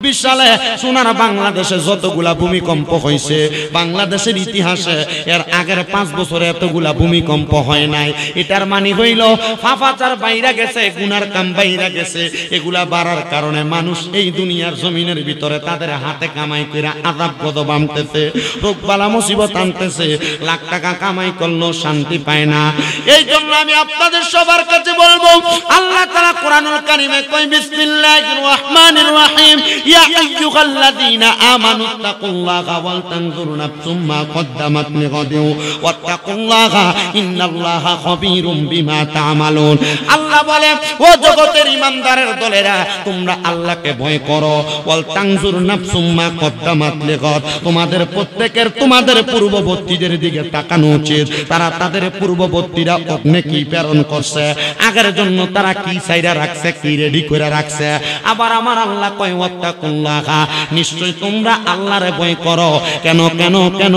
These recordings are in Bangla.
20 সালে সোনার বাংলাদেশে যতগুলা ভূমিকম্প হয়েছে বাংলাদেশের ইতিহাসে এর আগের 5 বছরে এতগুলা ভূমিকম্প হয় নাই। এটার মানে হইল ফাফাচার বাইরা গেছে, গুনার কাম বাইরা গেছে। এগুলা বাড়ার কারণে মানুষ এই দুনিয়ার জমিনের ভিতরে তাদের হাতে কামাই করে আযাব গজব আনতেছে, রোগ বালা মুসিবত আনতেছে। লাখ টাকা কামাই করলেও শান্তি পায় না। এই জন্য আমি আপনাদের সবার কাছে বলবো, আল্লাহ তাআলা কোরআনুল কারীমে কয় বিসমিল্লাহির রহমানির রহিম, ইয়া আইয়ুহাল্লাযীনা আমানুত্তাকুল্লাহা ওয়াল তানজুর নাফসুম মা কদ্দামাত লিগাদিন ওয়াত্তাকুল্লাহা ইন্নাল্লাহা খাবীরুম বিমা তা'মালুন। আল্লাহ বলে, ও জগতের ঈমানদারের দলেরা, তোমরা আল্লাহকে ভয় করো। ওয়াল তানজুর নাফসুম মা কদ্দামাত লিগাদ, তোমাদের প্রত্যেকের তোমাদের পূর্ববর্তীদের দিকে তাকানো উচিত। তারা তাদের পূর্ববর্তীরা অগ্নে কি প্রেরণ করছে, আগের জন্য তারা কি চাইরা রাখছে, কি রেডি করে রাখছে। আবার আমার আল্লাহ কয় ওয়াত্তাকুল্লাহা, নিশ্চয় তোমরা আল্লাহরে ভয় করো। কেন কেন কেন?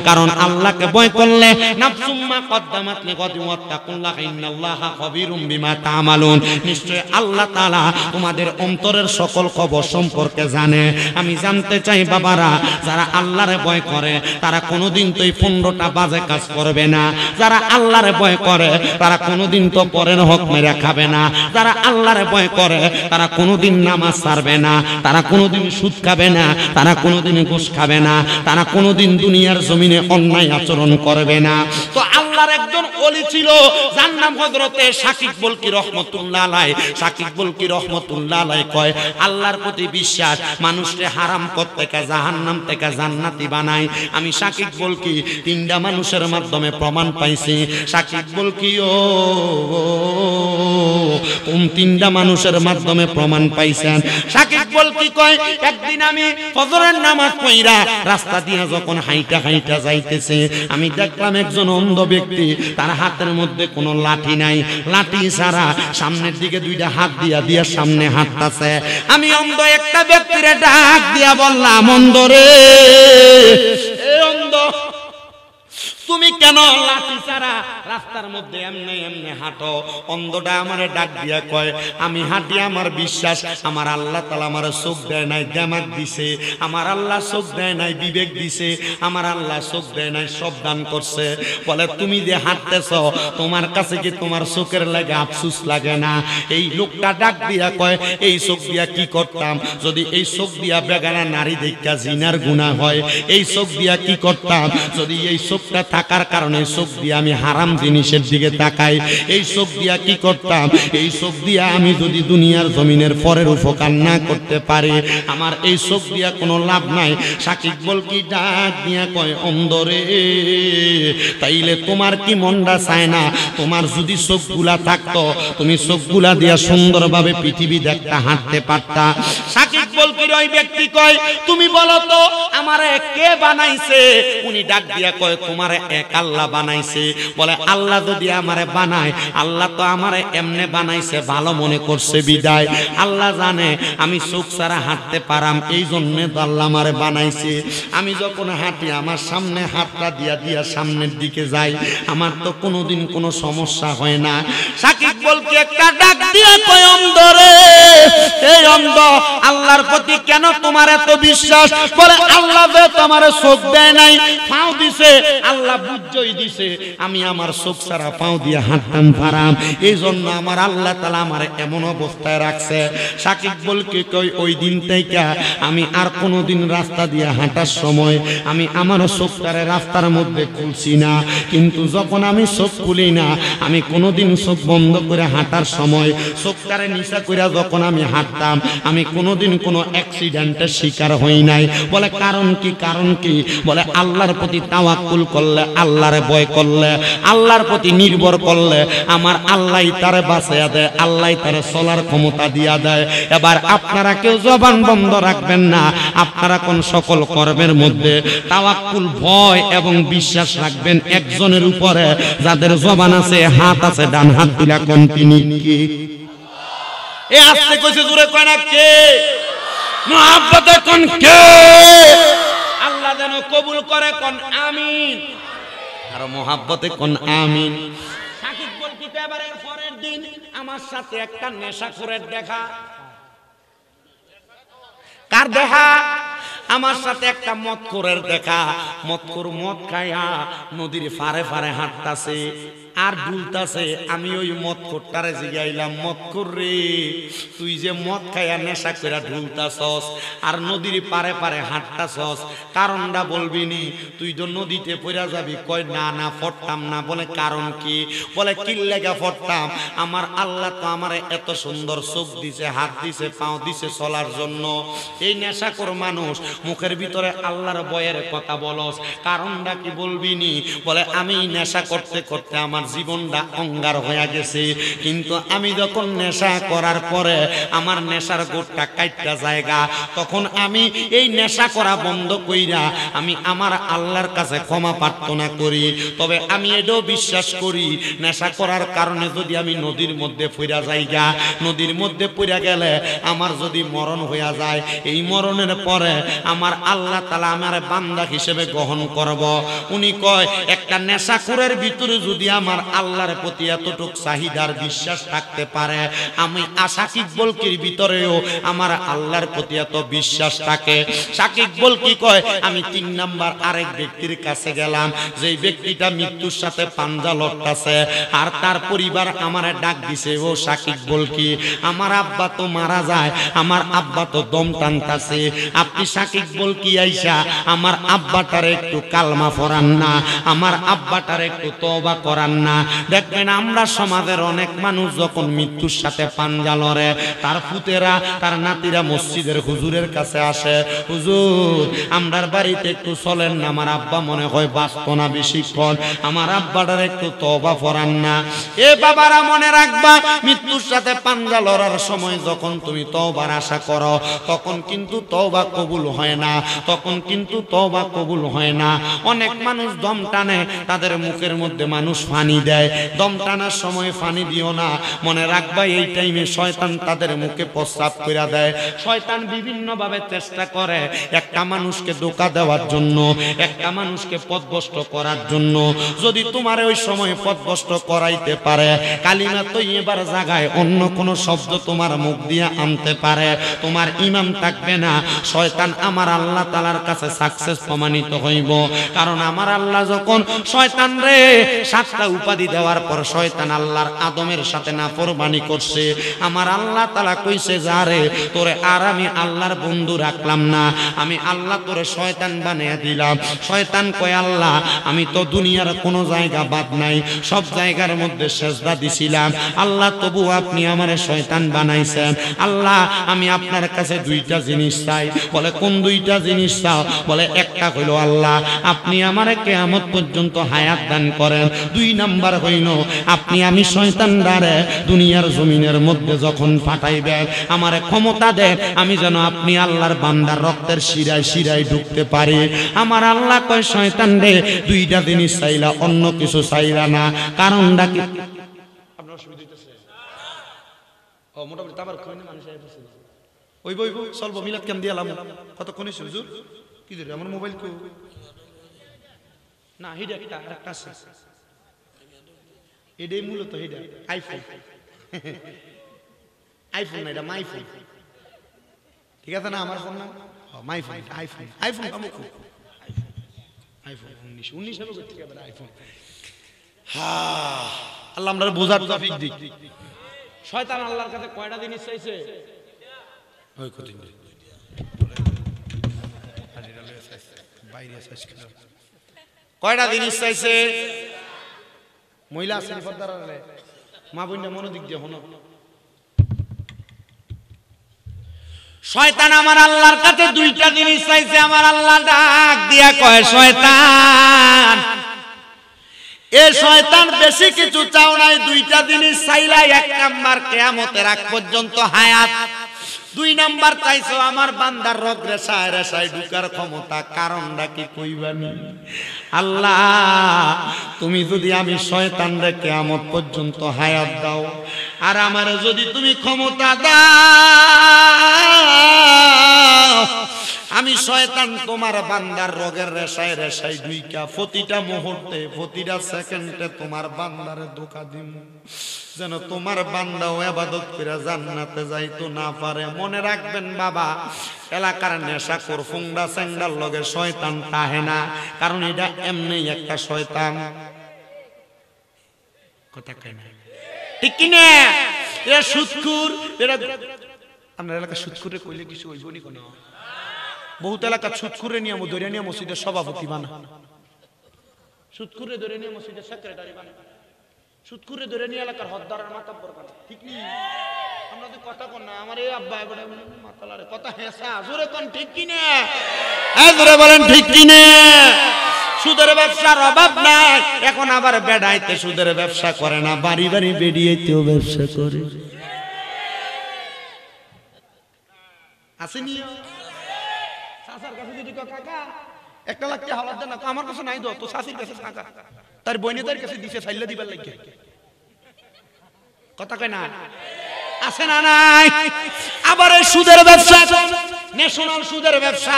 কারণ আল্লাহকে ভয় করলে নাফসুম মা কদ্দামাত লিগাদিন ওয়াত্তাকুল্লাহা ইন্নাল্লাহা খাবীরুম বিমা তা'মালুন, নিশ্চয় আল্লাহ তাআলা তোমাদের অন্তরের সকল খবর সম্পর্কে জানে। আমি জানতে চাই বাবারা, যারা আল্লাহরে ভয় করে তারা কোনোদিন তো এই 15টা বাজে কাজ করবে না। যারা আল্লাহরে ভয় করে তারা কোনোদিন তো পরের হক মেরে খাবে না। যারা আল্লাহরে ভয় করে তারা কোনোদিন নামাজ ছাড়বে না, তারা কোনোদিন সুদ খাবে না, তারা কোনোদিন ঘুষ খাবে না, তারা কোনোদিন দুনিয়ার জমিনে অন্যায় আচরণ করবে না। তো আল্লাহর একজন ওলি ছিল, যার নাম হযরতে শাকিব বলকি রহমাতুল্লাহ আলাইহি। শাকিব বলকি রহমাতুল্লাহ আলাইহি কয়, আল্লাহর প্রতি বিশ্বাস মানুষকে হারাম পথ থেকে জাহান্নাম থেকে জান্নাতি বানায়। আমি শাকিব বলকি 3টা মানুষের মাধ্যমে প্রমাণ পাইছি। শাকিব বলকি কোন 3টা মানুষের মাধ্যমে প্রমাণ পাইছেন? শাকিব বলকি কয়, একদিন আমি ফজরের নামাজ পড়া রাস্তা দিয়ে যখন হাইটা হাইটা যাইতেছে, আমি দেখলাম একজন অন্ধ ব্যক্তি, তার হাতের মধ্যে কোনো লাঠি নাই, লাঠি ছাড়া সামনের দিকে 2টা হাত দিয়া দিয়া সামনে হাঁটতাছে। আমি অন্ধ একটা ব্যক্তিরে ডাক দিয়া বললাম, অন্ধ রে, এ অন্ধ, তুমি কেন লাঠি ছাড়া রাস্তার মধ্যে এমনি এমনি হাঁটো? অন্ধটা আমারে ডাক দিয়া কয়, আমি হাঁটি আমার বিশ্বাস আমার আল্লাহ তাআলা আমার চোখ দেয় নাই, দিমাগ দিছে। আমার আল্লাহ চোখ দেয় নাই, বিবেক দিছে। আমার আল্লাহ চোখ দেয় নাই, সব দান করছে। বলে, তুমি যে হাঁটতেছ তোমার কাছে কি তোমার চোখের লাগে আফসোস লাগে না? এই লোকটা ডাক দিয়া কয়, এই চোখ দিয়া কি করতাম যদি এই চোখ দিয়া বেগানা নারী দেখা জিনার গুনাহ হয়? এই চোখ দিয়া কি করতাম যদি এই চোখটা থাকার কারণে চোখ দিয়ে আমি হারাম জিনিসের দিকে তাকাই? এই চোখ দিয়া কি করতাম? এই চোখ দিয়া আমি যদি দুনিয়ার জমিনের পরের উপকার না করতে পারি, আমার এই চোখ দিয়া কোনো লাভ নাই। শাকিব বলকি ডাক দিয়া কয়, অন্ধরে, তাইলে তোমার কি মনটা চায় না তোমার যদি চোখগুলা থাকতো, তুমি চোখগুলা দিয়া সুন্দরভাবে পৃথিবী দেখতে হাঁটতে পারতা? শাকিব বলকির ওই ব্যক্তি কয়, তুমি বলো তো আমারে কে বানাইছে? উনি ডাক দিয়া কয়, তোমারে এক আল্লাহ বানাইছে। বলে, আল্লাহ যদি আমারে বানায়, আল্লাহ তো আমারে এমনে বানাইছে ভালো মনে করছে বিদায়। আল্লাহ জানে আমি চোখ ছাড়া হাঁটতে পারাম, এই জন্য তো আল্লাহ আমারে বানাইছে। আমি যখন হাঁটি আমার সামনে হাতটা দিয়া দিয়া সামনের দিকে যাই, আমার তো কোনোদিন কোনো সমস্যা হয় না। শাকিব বলকি একটা ডাক দিয়া কয়, অন্ধ রে, এই অন্ধ, আল্লাহর প্রতি কেন তোমার এত বিশ্বাস? বলে, আল্লাহ যে তোমারে চোখ দেয় নাই, পাও দিছে, আল্লাহ বুঝই দিছে আমি আমার চোখ ছাড়া পাও দিয়ে হাঁটতাম পারাম, এই জন্য আমার আল্লাহ তাআলা আমার এমন অবস্থায় রাখছে। শাকিব বলকি কই, ওই দিন থেকে আমি আর কোনোদিন রাস্তা দিয়ে হাঁটার সময় আমি আমার চোখটারে রাস্তার মধ্যে খুলছি না। কিন্তু যখন আমি চোখ খুলি না, আমি কোনোদিন চোখ বন্ধ করে হাঁটার সময় চোখটারে নিচা করে যখন আমি হাঁটতাম, আমি কোনোদিন কোনো অ্যাক্সিডেন্টের শিকার হই নাই। বলে, কারণ কি? কারণ কি? বলে, আল্লাহর প্রতি তাওয়াক্কুল করলে, আল্লাহরে ভয় করলে, আল্লাহর প্রতি নির্ভর করলে আমার আল্লাহই তারে বাঁচাইয়া দেয়, আল্লাহই তারে চলার ক্ষমতা দিয়া দেয়। এবার আপনারা কেউ জবান বন্ধ রাখবেন না, আপনারা কোন সকল কর্মের মধ্যে তাওয়াক্কুল, ভয় এবং বিশ্বাস রাখবেন একজনের উপরে, যাদের জবান আছে, হাত আছে, ডান হাত তুলা কোন তিনি কি? এ আস্তে কইছে, জোরে কয় না কে? মুহাব্বতে কোন কে? আল্লাহ যেন কবুল করে কোন আমিন। আর মুহাব্বতে কোন আমিন। শাকিব বলকি এবারে পরের দিন আমার সাথে একটা নেশাখোরের দেখা। কার দেখা? আমার সাথে একটা মদখোরের দেখা। মদখোর মদ খায়া নদীর ফারে ফারে হাঁটতাছে আর ডুলতাছে। আমি ওই মদখোরটারে জিগাইলাম, মদখোর রে, তুই যে মদ খায়া নেশা কইরা ঢুলতাছস আর নদীর পারে পারে হাঁটতাছস, কারণটা বলবি নি? তুই তো নদীতে পড়া যাবি। কয় না না, ফটতাম না। বলে কারণ কি? বলে কি লাগা ফটতাম? আমার আল্লাহ তো আমারে এত সুন্দর চোখ দিছে, হাত দিছে, পাও দিছে চলার জন্য। এই নেশাখোর মানুষ মুখের ভিতরে আল্লাহর বয়ের কথা বলস, কারণটা কি বলবি নি? বলে আমি নেশা করতে করতে আমার জীবনটা অঙ্গার হয়ে গেছে, কিন্তু আমি যখন নেশা করার পরে আমার নেশার গোটটা কাইটটা জায়গা, তখন আমি এই নেশা করা বন্ধ কইরা আমি আমার আল্লাহর কাছে ক্ষমা প্রার্থনা করি। তবে আমি এটাও বিশ্বাস করি, নেশা করার কারণে যদি আমি নদীর মধ্যে পইরা যাইগা, নদীর মধ্যে পইরা গেলে আমার যদি মরণ হইয়া যায়, এই মরণের পরে আমার আল্লাহ তাআলা আমার বান্দা হিসেবে গ্রহণ করব। উনি কয় একটা নেশাখোরের ভিতরে যদি আমার আল্লাহর প্রতি এতটুক চাহিদার বিশ্বাস থাকতে পারে, আমি সাকিব বলকির ভিতরেও আমার আল্লাহর প্রতি এত বিশ্বাস থাকে। সাকিব বলকি কয় আমি 3 নাম্বার আরেক ব্যক্তির কাছে গেলাম, যেই ব্যক্তিটা মৃত্যুর সাথে পাঞ্জা লড়তাছে, আর তার পরিবার আমারে ডাক দিছে, ও সাকিব বলকি, আমার আব্বা তো মারা যায়, আমার আব্বা তো দম টানতাছে, আপনি সাকিব বলকি আইসা আমার আব্বাটার একটু কালমা পড়ান না, আমার আব্বাটার একটু তওবা করান না। দেখবেন আমরা সমাজের অনেক মানুষ যখন মৃত্যুর সাথে পাঞ্জা লড়ে, তার পুতেরা তার নাতিরা মসজিদের হুজুরের কাছে আসে, হুজুর আমরার বাড়িতে একটু চলেন না, আমার আব্বা মনে হয় বাঁচতো না বেশিক্ষণ, আমার আব্বাটার একটু তওবা পড়ান না। এ বাবারা মনে রাখবা, মৃত্যুর সাথে পাঞ্জা লড়ার সময় যখন তুমি তওবার আশা করো, তখন কিন্তু তওবা কবুল হয় না, তখন কিন্তু তওবা কবুল হয় না। অনেক মানুষ দম টানে, তাদের মুখের মধ্যে মানুষ পানি দেয়, দম টানার সময় পানি দিও না। মনে রাখবা এই টাইমে শয়তান তাদের মুখে প্রস্রাব কইরা দেয়। শয়তান বিভিন্ন ভাবে চেষ্টা করে একটা মানুষকে ধোঁকা দেওয়ার জন্য, একটা মানুষকে পথভ্রষ্ট করার জন্য। যদি তোমার ওই সময় পথভ্রষ্ট করাইতে পারে, কালিমা তৈয়বার জায়গায় অন্য কোন শব্দ তোমার মুখ দিয়ে আনতে পারে, তোমার ঈমান থাকবে না। শয়তান আমার আল্লাহ তাআলার কাছে সাকসেস প্রমাণিত হইব। কারণ আমার আল্লাহ যখন শয়তান রে 7টা উপাধি দেওয়ার পর শয়তান আল্লাহর আদমের সাথে নাফরমানি করছে, আমার আল্লাহ তাআলা কইছে, যারে তোরে আর আমি আল্লাহর বন্ধু রাখলাম না, আমি আল্লাহ তোরে শয়তান বানিয়ে দিলাম। শয়তান কয়, আল্লাহ আমি তো দুনিয়ার কোনো জায়গা বাদ নাই, সব জায়গার মধ্যে সেজদা দিছিলাম, আল্লাহ তবু আপনি আমারে শয়তান বানাইছেন। আল্লাহ আমি আপনার কাছে 2টা জিনিস চাই। বলে কোন 2টা জিনিস চাও? বলে একটা হইল আল্লাহ আপনি আমারে কিয়ামত পর্যন্ত হায়াত দান করেন, 2 নাম্বার হইল আপনি আমি শয়তান দ্বারে দুনিয়ার জমিনের মধ্যে যখন পাঠাইবেন আমারে ক্ষমতা দেন, আমি যেন আপনি আল্লাহর বান্দার রক্তের শিরায় শিরায় ঢুকতে পারি। আমার আল্লাহ কয়, শয়তান রে 2টা জিনিস চাইলা, অন্য কিছু চাইলা না। কারণটা কি? আপনার অসুবিধা হইতেছে? ও মোটামুটি তাবার কইনে মানুষ আইতেছে, ওই বই চলবো মিলাদ কেম দিয়ালাম কতক্ষণ হইছে হুজুর? কি ধরে আমার মোবাইল কই না, হিডা একটা আছে, এটাই মূলত হিডা আইফোন, আইফোন না, এটা মাইফোন, ঠিক আছে না? আমার ফোন না, মাইফোন, আইফোন, আইফোন কামো খুব, আইফোন 19 হবে ঠিক আছে আইফোন। হ্যাঁ, আল্লাহ আমরা বোঝার তৌফিক দিক। শয়তান আল্লাহর কাছে কয়টা জিনিস চাইছে? ওই কত দিন কয়টা জিনিস চাইছে? মহিলা আছেন পর্দার আড়ালে, মা বোনটা মনোযোগ দিয়ে শোনো। শয়তান আমার আল্লাহর কাছে 2টা জিনিস চাইছে। আমার আল্লাহ ডাক দিয়া কয়, শয়তান এ শয়তান বেশি কিছু চাও নাই, 2টা জিনিস চাইলাই। 1 নাম্বার কিয়ামতের আগ পর্যন্ত হায়াত, 2 নাম্বার চাইছো আমার বান্দার রগ রেশায় রেশায় ঢুকার ক্ষমতা। কারণটা কি কইবানি? আল্লাহ তুমি যদি আমি শয়তানরে কিয়ামত পর্যন্ত হায়াত দাও, আর আমারে যদি তুমি ক্ষমতা দাও, আমি আমি শয়তান তোমার বান্দার রোগের রেশায় রেশায় দুইটা প্রতিটা মুহূর্তে প্রতিটা সেকেন্ডে তোমার বান্দারে ধোঁকা দিম যেন তোমার বান্দাও ইবাদত করে জান্নাতে যাইতো না পারে। মনে রাখবেন বাবা, এলাকার নেশাখোর ফুংডা স্যাংডার লগে শয়তান তাহে না, কারণ এটা এমনি একটা শয়তান। কথা কয় না ঠিক কি না? এরা সুদখোর, এরা আপনার এলাকা সুদখোরে কইলে কিছু হইব নি? কোনো বহুত এলাকা সুদখোরে নিয়ে ধরে নিয়ে মসজিদের সভাপতি বানা, সুদখোরে ধরে নিয়ে মসজিদের সেক্রেটারি বানা, সুদখোরে ধরে নিয়ে এলাকার হদ্দারের মাতাব্বর বানা। ঠিক নি? আমরা তো কথা কন না, আমার এই আব্বা বড় মাতালারে কথা হেসা জোরে কোন ঠিক কি না? এই জোরে বলেন ঠিক কি না? সুদের ব্যবসার অভাব নাই, এখন আবার বেড়াইতে সুদের ব্যবসা করে না, বাড়ি বাড়ি বেরিয়েতেও ব্যবসা করে। আসেনি চাচার কাছে যদি কাকা 1 লাখ টাকা হাওলাত দেন না, আমার কাছে নাই দো, তো শাশির কাছে টাকা তার বইনেদের কাছে দিছে চাইলে দিবার লাগে। কথা কয় না? আছে না নাই? আবার এই সুদের ব্যবসা, ন্যাশনাল সুদের ব্যবসা।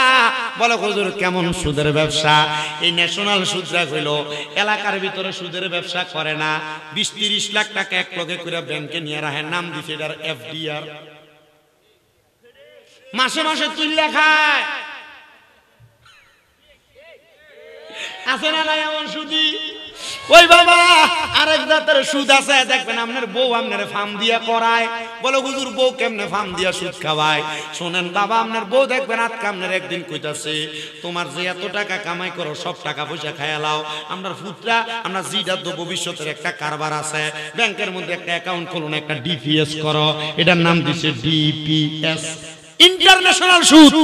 বলে হুজুর কেমন সুদের ব্যবসা? এই ন্যাশনাল সুদরা হইল এলাকার ভিতরে সুদের ব্যবসা করে না, 20-30 লাখ টাকা এক লগে করে ব্যাংকে নিয়ে রাখে, নাম দিছে এটার এফডিআর। মাসে মাসে তুইলা খায়। আছে না নাই এমন সুদি? ওই বাবা আরেক জাতের সুদ আছে, দেখবেন আপনার বউ আপনার ফার্ম দিয়া করায়। বলে হুজুর বউ কেমনে ফার্ম দিয়া সুদ খাওয়ায়? শোনেন বাবা, আপনার বউ দেখবেন আজকে আপনার একদিন কইতাছে তোমার যে এত টাকা কামাই করো সব টাকা পয়সা খায়ালাও, আমরা ফুটরা আমরা জিটা তো ভবিষ্যতের একটা কারবার আছে, ব্যাংকের মধ্যে একটা অ্যাকাউন্ট খুলুন, একটা ডিপিএস করো, এটার নাম দিছে ডিপিএস, ইন্টারন্যাশনাল সুদ।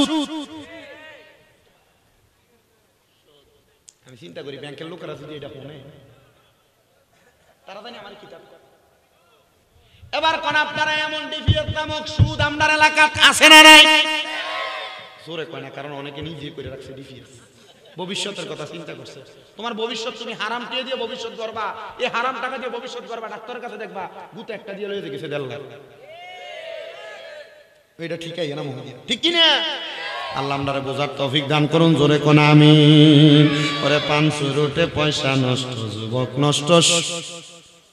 আমি চিন্তা করি ব্যাংকের লোকেরা যদি এটা শুনে তারা জানি আমার কিতাব। এবার কোন আপনারা এমন ডিপিএস নামক সুদ আপনার এলাকাত আছে না নাই? জোরে কয় না, কারণ অনেকে নিজে করে রাখছে ডিপিএস, ভবিষ্যতের কথা চিন্তা করছে। তোমার ভবিষ্যৎ তুমি হারাম কে দিয়ে ভবিষ্যৎ করবা? এই হারাম টাকা দিয়ে ভবিষ্যৎ করবা, ডাক্তারের কাছে দেখবা গুতে একটা দিয়ে লয়ে গেছে 1.5 লাখ। এটা ঠিকই না মহোদয়, ঠিক কি না? আল্লাহ আমাদের বোঝার তৌফিক দান করুন, জোরে কোন আমিন। ওরে 500 রুটে পয়সা নষ্ট, যুবক নষ্ট,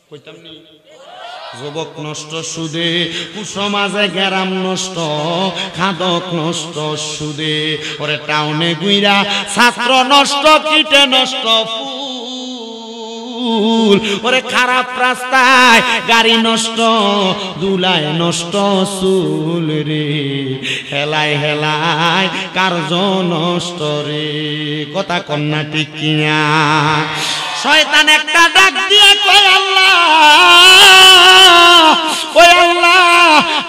কইতাম নি যুবক নষ্ট সুদে, কুসমাজে গ্রাম নষ্ট, খাদক নষ্ট সুদে। ওরে টাউনে গুইরা ছাত্র নষ্ট, কিটে নষ্ট ফুল। ওরে খারাপ রাস্তায় গাড়ি নষ্ট, দুলায় নষ্ট চুল রে, হেলায় হেলায় কার্য নষ্ট রে। কথা কন্যা ঠিক কিনা? শয়তান একটা ডাক দিয়ে কয় আল্লাহ, ওই আল্লাহ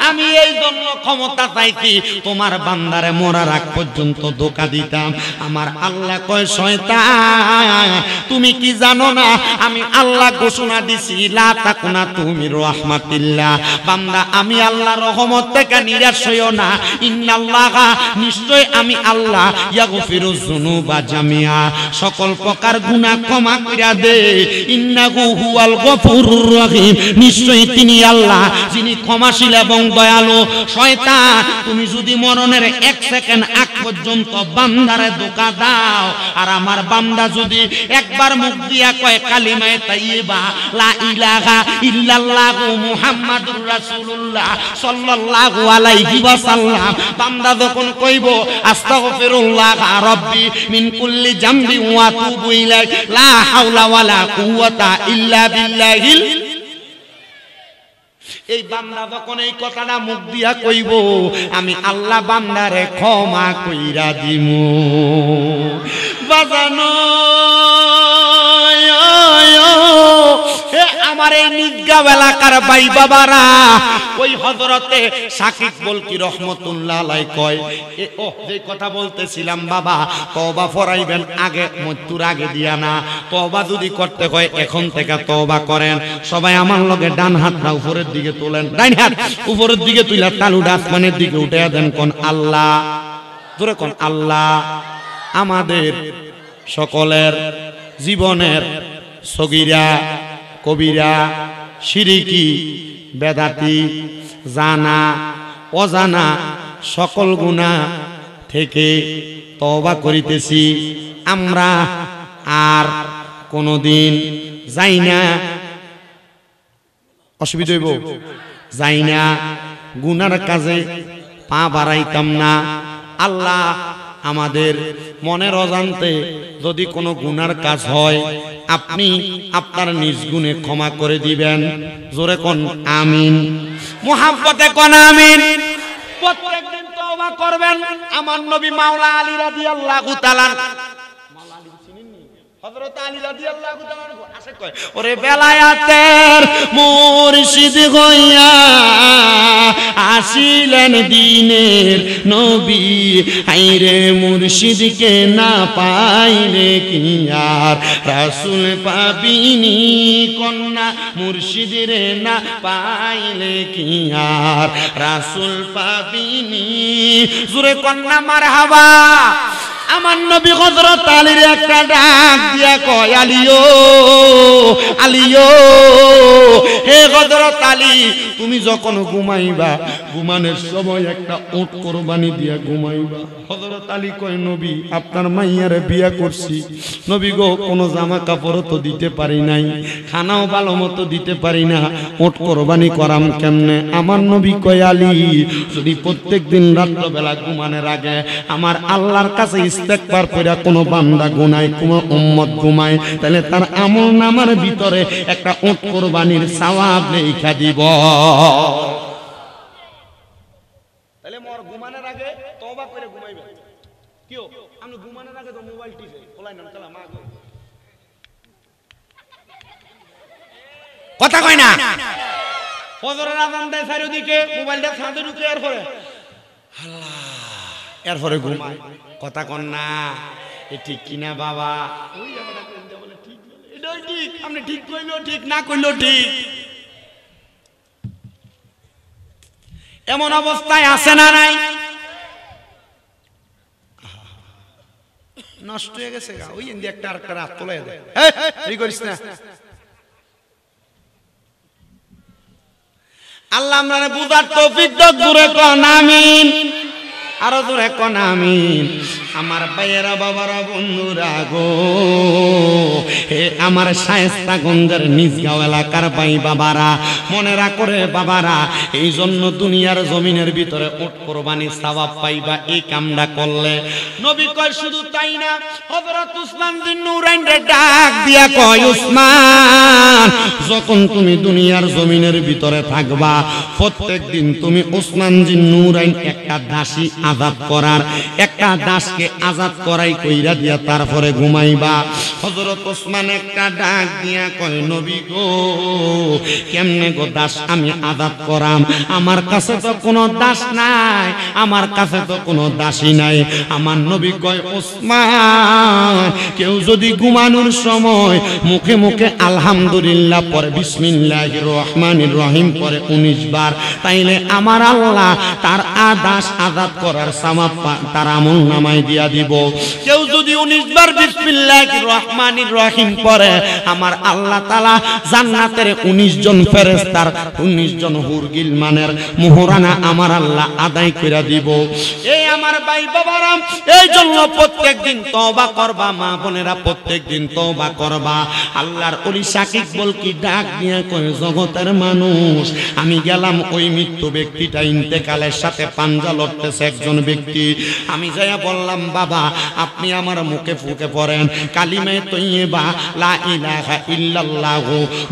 আমি এই জন্য ক্ষমতা চাইছি তোমার বান্দারে মরার আগ পর্যন্ত ধোঁকা দিতাম। আমার আল্লাহ কয় শয়তান তুমি কি জানো না আমি আল্লাহ ঘোষণা দিছি লা তাকুনা তুমি রাহমাতিল্লাহ। বান্দা আমি আল্লাহ রহমত থেকে নিরাশ হইও না, ইন্নাল্লাহা নিশ্চয় আমি আল্লাহ ইয়াগফিরুজ যুনুবা জামিআ সকল প্রকার গুনাহ ক্ষমা কইরা দে। ইন্নাহু হুয়াল গফুরুর রহিম নিশ্চয় তিনি আল্লাহ যিনি ক্ষমাশীল এবং দয়ালু। শয়তান তুমি যদি মরণের 1 সেকেন্ড আগ পর্যন্ত বান্দারে ধোঁকা দাও, আর আমার বান্দা যদি একবার মুখ দিয়া কয় কালিমায়ে তাইয়্যিবা লা ইলাহা ইল্লাল্লাহু মুহাম্মাদুর রাসূলুল্লাহ সাল্লাল্লাহু আলাইহি ওয়াসাল্লাম, বান্দা যখন কইব আস্তাগফিরুল্লাহ রাব্বি মিন কুল্লি জামবি ওয়া আতুবু ইলাইহি লা হাওলা ওয়ালা কুওয়াতা ইল্লা বিল্লাহিল, এই বান্দা যখন এই কথাটা মুখ দিয়া কইব আমি আল্লাহ বান্দারে ক্ষমা কইরা দিমু। বাজানো আমার এই নিগাঁও এলাকার ভাই বাবারা, ওই হযরতে সাকিব বলকি রহমতুল্লাহ আলাইহি কয় ও যে কথা বলতেছিলাম বাবা, তওবা ফরাইবেন আগে মৃত্যুর আগে দিয়া না। তওবা যদি করতে হয় এখন থেকে তওবা করেন। সবাই আমার লগে ডান হাতটা উপরের দিকে তোলেন, ডান হাত উপরের দিকে তুইলা তালুটা আসমানের দিকে উঠাইয়া দেন, কোন আল্লাহ, জোরে কোন আল্লাহ আমাদের সকলের জীবনের সগীরা কবিরা শিরিকি বেদাতি জানা অজানা সকল গুনাহ থেকে তওবা করিতেছি, আমরা আর কোনদিন যাই না, অসুবিধা হইব, যাই না গুনার কাজে পা বাড়াইতাম না। আল্লাহ আমাদের মনের অজান্তে যদি কোনো গুনার কাজ হয় আপনি আপনার নিজ গুণে ক্ষমা করে দিবেন। জোরে কোন আমিন, মুহাব্বতে কোন আমিন। প্রত্যেকদিন তওবা করবেন। আমার নবী মাওলা আলী রাদিয়াল্লাহু তাআলা, হযরত আলী রাদিয়াল্লাহু তাআলা আসে কয়, ওরে বেলায়েতের মুর্শিদ হইয়া আসিলেন দ্বীনের নবী, আইরে মুর্শিদকে না পাইলে কি আর রাসূল পাবিনি, কন্যা মুর্শিদরে না পাইলে কি আর রাসূল পাবিনি। জোরে কন্যা মারহাবা। আমার নবী হযরত আলীর একটা ডাক দিয়া কয়, আলীও আলীও, হে হযরত আলী, তুমি যখন ঘুমাইবা ঘুমানোর সময় একটা উট কুরবানি দিয়া ঘুমাইবা। হযরত আলী কয়, নবী আপনার মাইয়ারে বিয়া করছি, নবী গো কোনো জামা কাপড় তো দিতে পারি নাই, খানাও ভালো মতো দিতে পারি না, উট কুরবানি করাম কেমনে? আমার নবী কয়, আলী যদি প্রত্যেকদিন রাত্রবেলা ঘুমানোর আগে আমার আল্লাহর কাছে ইস্তেগফার কইরা কোনো বান্দা গুনায়, কোনো উম্মত ঘুমায়, তাহলে তার আমল নামার ভিতরে একটা উট কুরবানির সওয়াব লেখা দিব। তাহলে মোর ঘুমানোর আগে তওবা করে ঘুমাইবেন। কিও আমি ঘুমানোর আগে তো মোবাইল টিপে খোলাই না কালা মা গো, কথা কয় না। ফজরের আযান দেয় চারিদিকে, মোবাইলটা ছাদে ঢুকে এরপরে আল্লাহ, এরপরে ঘুমায়। কথা কন না, এ ঠিক কিনা বাবা? ওই আমরা কইতে বলে ঠিক, এটাই ঠিক, আপনি ঠিক কইলো ঠিক, না কইলো ঠিক। এমন অবস্থায় আছে না নাই? নষ্ট হয়ে গেছে গা, ওই ইন্দি একটা আরেকটা রাত তোলাই দেয়, এই করিস না। আল্লাহ আমারে বুঝার তৌফিক দাও। জোরে কোন আমিন, আরো জোরে কোন আমিন। আমার ভাইয়েরা বাবারা বন্ধুরা গো, হে আমার শায়েস্তাগঞ্জের নিজগাঁও এলাকার ভাই বাবারা, মনে রাখরে বাবারা, এই জন্য দুনিয়ার জমিনের ভিতরে উট কুরবানি সওয়াব পাইবা এই কামটা করলে। নবী কয় শুধু তাই না, হযরত উসমান বিন নুরাইন রে ডাক দিয়া কয়, উসমান যখন তুমি দুনিয়ার জমিনের ভিতরে থাকবা প্রত্যেকদিন তুমি উসমান বিন নুরাইন একটা দাসী আযাদ করার, একটা দাসকে আযাদ করাই কইরা দিয়া তারপরে ঘুমাইবা। হযরত ওসমান একটা ডাক দিয়া কয়, নবী গো কেমনে গো দাস আমি আযাদ করাম? আমার কাছে তো কোনো দাস নাই, আমার কাছে তো কোনো দাসী নাই। আমার নবী কয়, ওসমান কেউ যদি ঘুমানোর সময় মুখে মুখে আলহামদুলিল্লাহ পরে বিসমিল্লাহির রহমানির রহিম পরে 19 বার, তাইলে আমার আল্লাহ তার দাস আযাদ করার সওয়াব তার আমল নামায় দিয়া দিব। কেউ যদি 19 বার বিসমিল্লাহির রহমানির রহিম পড়ে, আমার আল্লাহ তাআলা জান্নাতের 19 জন ফেরেশতার 19 জন হুর গিলমানের মোহরানা আমার আল্লাহ আদায় কইরা দিব। এই আমার ভাই বাবারা, এই জন্য প্রত্যেকদিন তওবা করবা, মা বোনেরা প্রত্যেকদিন তওবা করবা। আল্লাহর ওলি সাকিব বল কি ডাক দিয়া কয়, জগতের মানুষ আমি গেলাম ওই মৃত্যু ব্যক্তিটা ইন্তেকালের সাথে পাঞ্জা লড়তেছে একজন ব্যক্তি, আমি যাইয়া বললাম, বাবা আপনি আমার মুখে ফুঁকে পড়েন কালিমে তৈয়্যিবা লা ইলাহা ইল্লাল্লাহ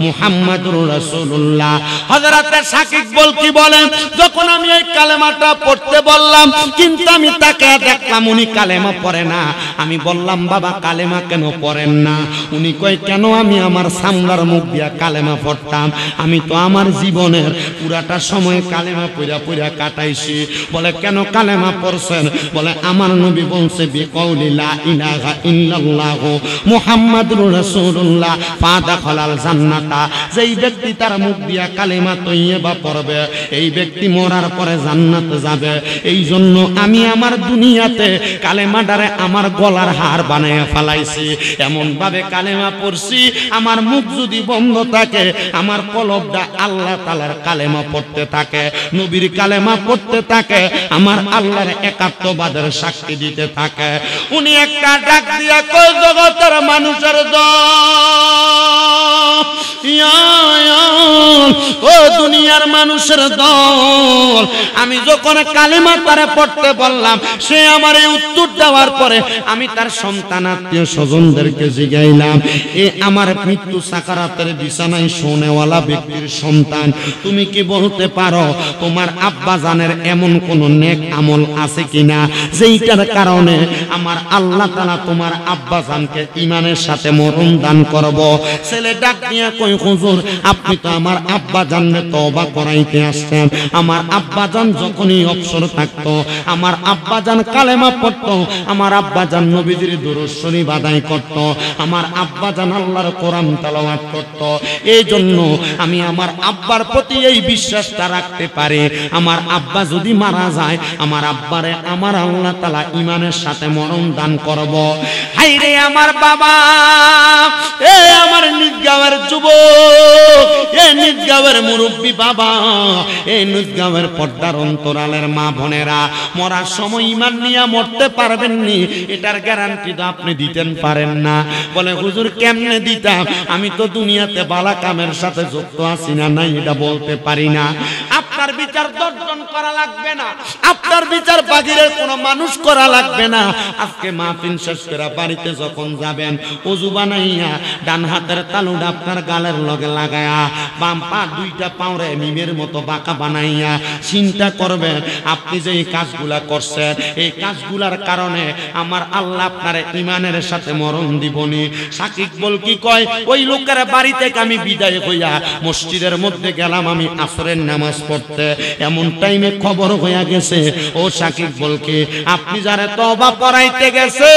মুহাম্মাদুর রাসূলুল্লাহ। হযরত সাকিব বল কি বলেন, যখন আমি এই কালেমাটা পড়তে বললাম কিন্তু আমি তাকে দেখলাম উনি কালেমা পড়ে না। আমি বললাম, বাবা কালেমা কেন পড়েন না? উনি কয়, কেন আমি আমার সামলার মুখ দিয়া কালেমা পড়তাম, আমি তো আমার জীবনের পুরাটা সময় কালেমা পড়া পড়া কাটাইছি। বলে কেন কালেমা পড়ছেন? বলে আমার নবী বলছে বিকৌলি লা ইলাহা ইল্লাল্লাহ মুহাম্মাদুর রাসূলুল্লাহ ফাদাখালাল জান্নাতা, যেই ব্যক্তি তার মুখ দিয়া কালেমা তৈয়্যিবা পড়বে এই ব্যক্তি মরার পরে জান্নাতে যাবে। এই জন্য আমি আমার দুনিয়াতে কালেমাটারে আমার গলার হার বানাইয়া ফেলাইছি, এমন ভাবে কালেমা পড়ছি আমার মুখ যদি বন্ধ থাকে আমার কলবটা আল্লাহ তাআলার কালেমা পড়তে থাকে, নবীর কালেমা পড়তে থাকে, আমার আল্লাহ আল্লাহর একাত্মবাদের সাক্ষী দিতে থাকে। উনি একটা ডাক দিয়া কয়, জগতের মানুষের দল, ও দুনিয়ার মানুষের দল, আমি যখন কালিমা তারে পড়তে বললাম, সে আমার এই উত্তর দেওয়ার পরে আমি তার সন্তান আত্মীয় স্বজনদেরকে জিগাইলাম, এ আমার মৃত্যু সাকারাতের বিছানায় শোনেওয়ালা ব্যক্তির সন্তান, তুমি কি বলতে পারো তোমার আব্বা জানের এমন কোন নেক আমল আছে কিনা যেইটার কারণে আমার আল্লাহ তাআলা তোমার আব্বা জানকে ঈমানের সাথে মরণ দান করব? ছেলে ডাক নিয়ে কই, হুজুর আপনি তো আমার আব্বা জানকে তওবা করাইতে আসছেন। আমার আব্বা জান যখনই অবসর থাকতো, আমার আব্বা জান কালেমা পড়তো, আমার আব্বা জান নবীজির দুরূদ শরীফ আদায় করত, আমার আব্বা জান আল্লাহর কোরআন তেলাওয়াত করত। এই জন্য আমি আমার আব্বার প্রতি এই বিশ্বাসটা রাখতে পারি, আমার আব্বা যদি মারা যায়, আমার আব্বারে আমার আল্লাহ তাআলা ঈমানের সাথে মরণ দান করব। হাই রে আমার বাবা, এ আমার নিজগাঁওয়ের যুবক, এ নিজগাঁওয়ের মুরব্বী বাবা, এই নিজগাঁওয়ের পর্দার অন্তরালের মা বোনেরা, মরার সময় ঈমান নিয়ে মরতে পারবেননি, এটার গ্যারান্টি তো আপনি দিতেন পারেন না। বলে হুজুর কেমনে দিতাম, আমি তো দুনিয়াতে বালা কামের সাথে যুক্ত আছি না, নাই এটা বলতে পারি না। আপনার বিচার দর্শন করা লাগবে না, আপনার বিচার বাগিরের কোনো মানুষ করা লাগবে না। আজকে মাহফিল শেষ করে বাড়িতে যখন যাবেন, ওযু বানাইয়া ডান হাতের তালুটা আপনার গালের লগে লাগায়া, বাম পা দুইটা পাওরে মিমের মতো বাঁকা বানাইয়া চিন্তা করবেন, আপনি যে এই কাজগুলা করছেন, এই কাজগুলার কারণে আমার আল্লাহ আপনার ঈমানের সাথে মরণ দিবনি। সাকিব বল কি কয়, ওই লোকের বাড়ি থেকে আমি বিদায় হইয়া মসজিদের মধ্যে গেলাম আমি আসরের নামাজ পড়তে, এমন টাইমে খবর হইয়া গেছে, ও সাকিব বলকে আপনি যারা তওবা পড়াইতে গেছে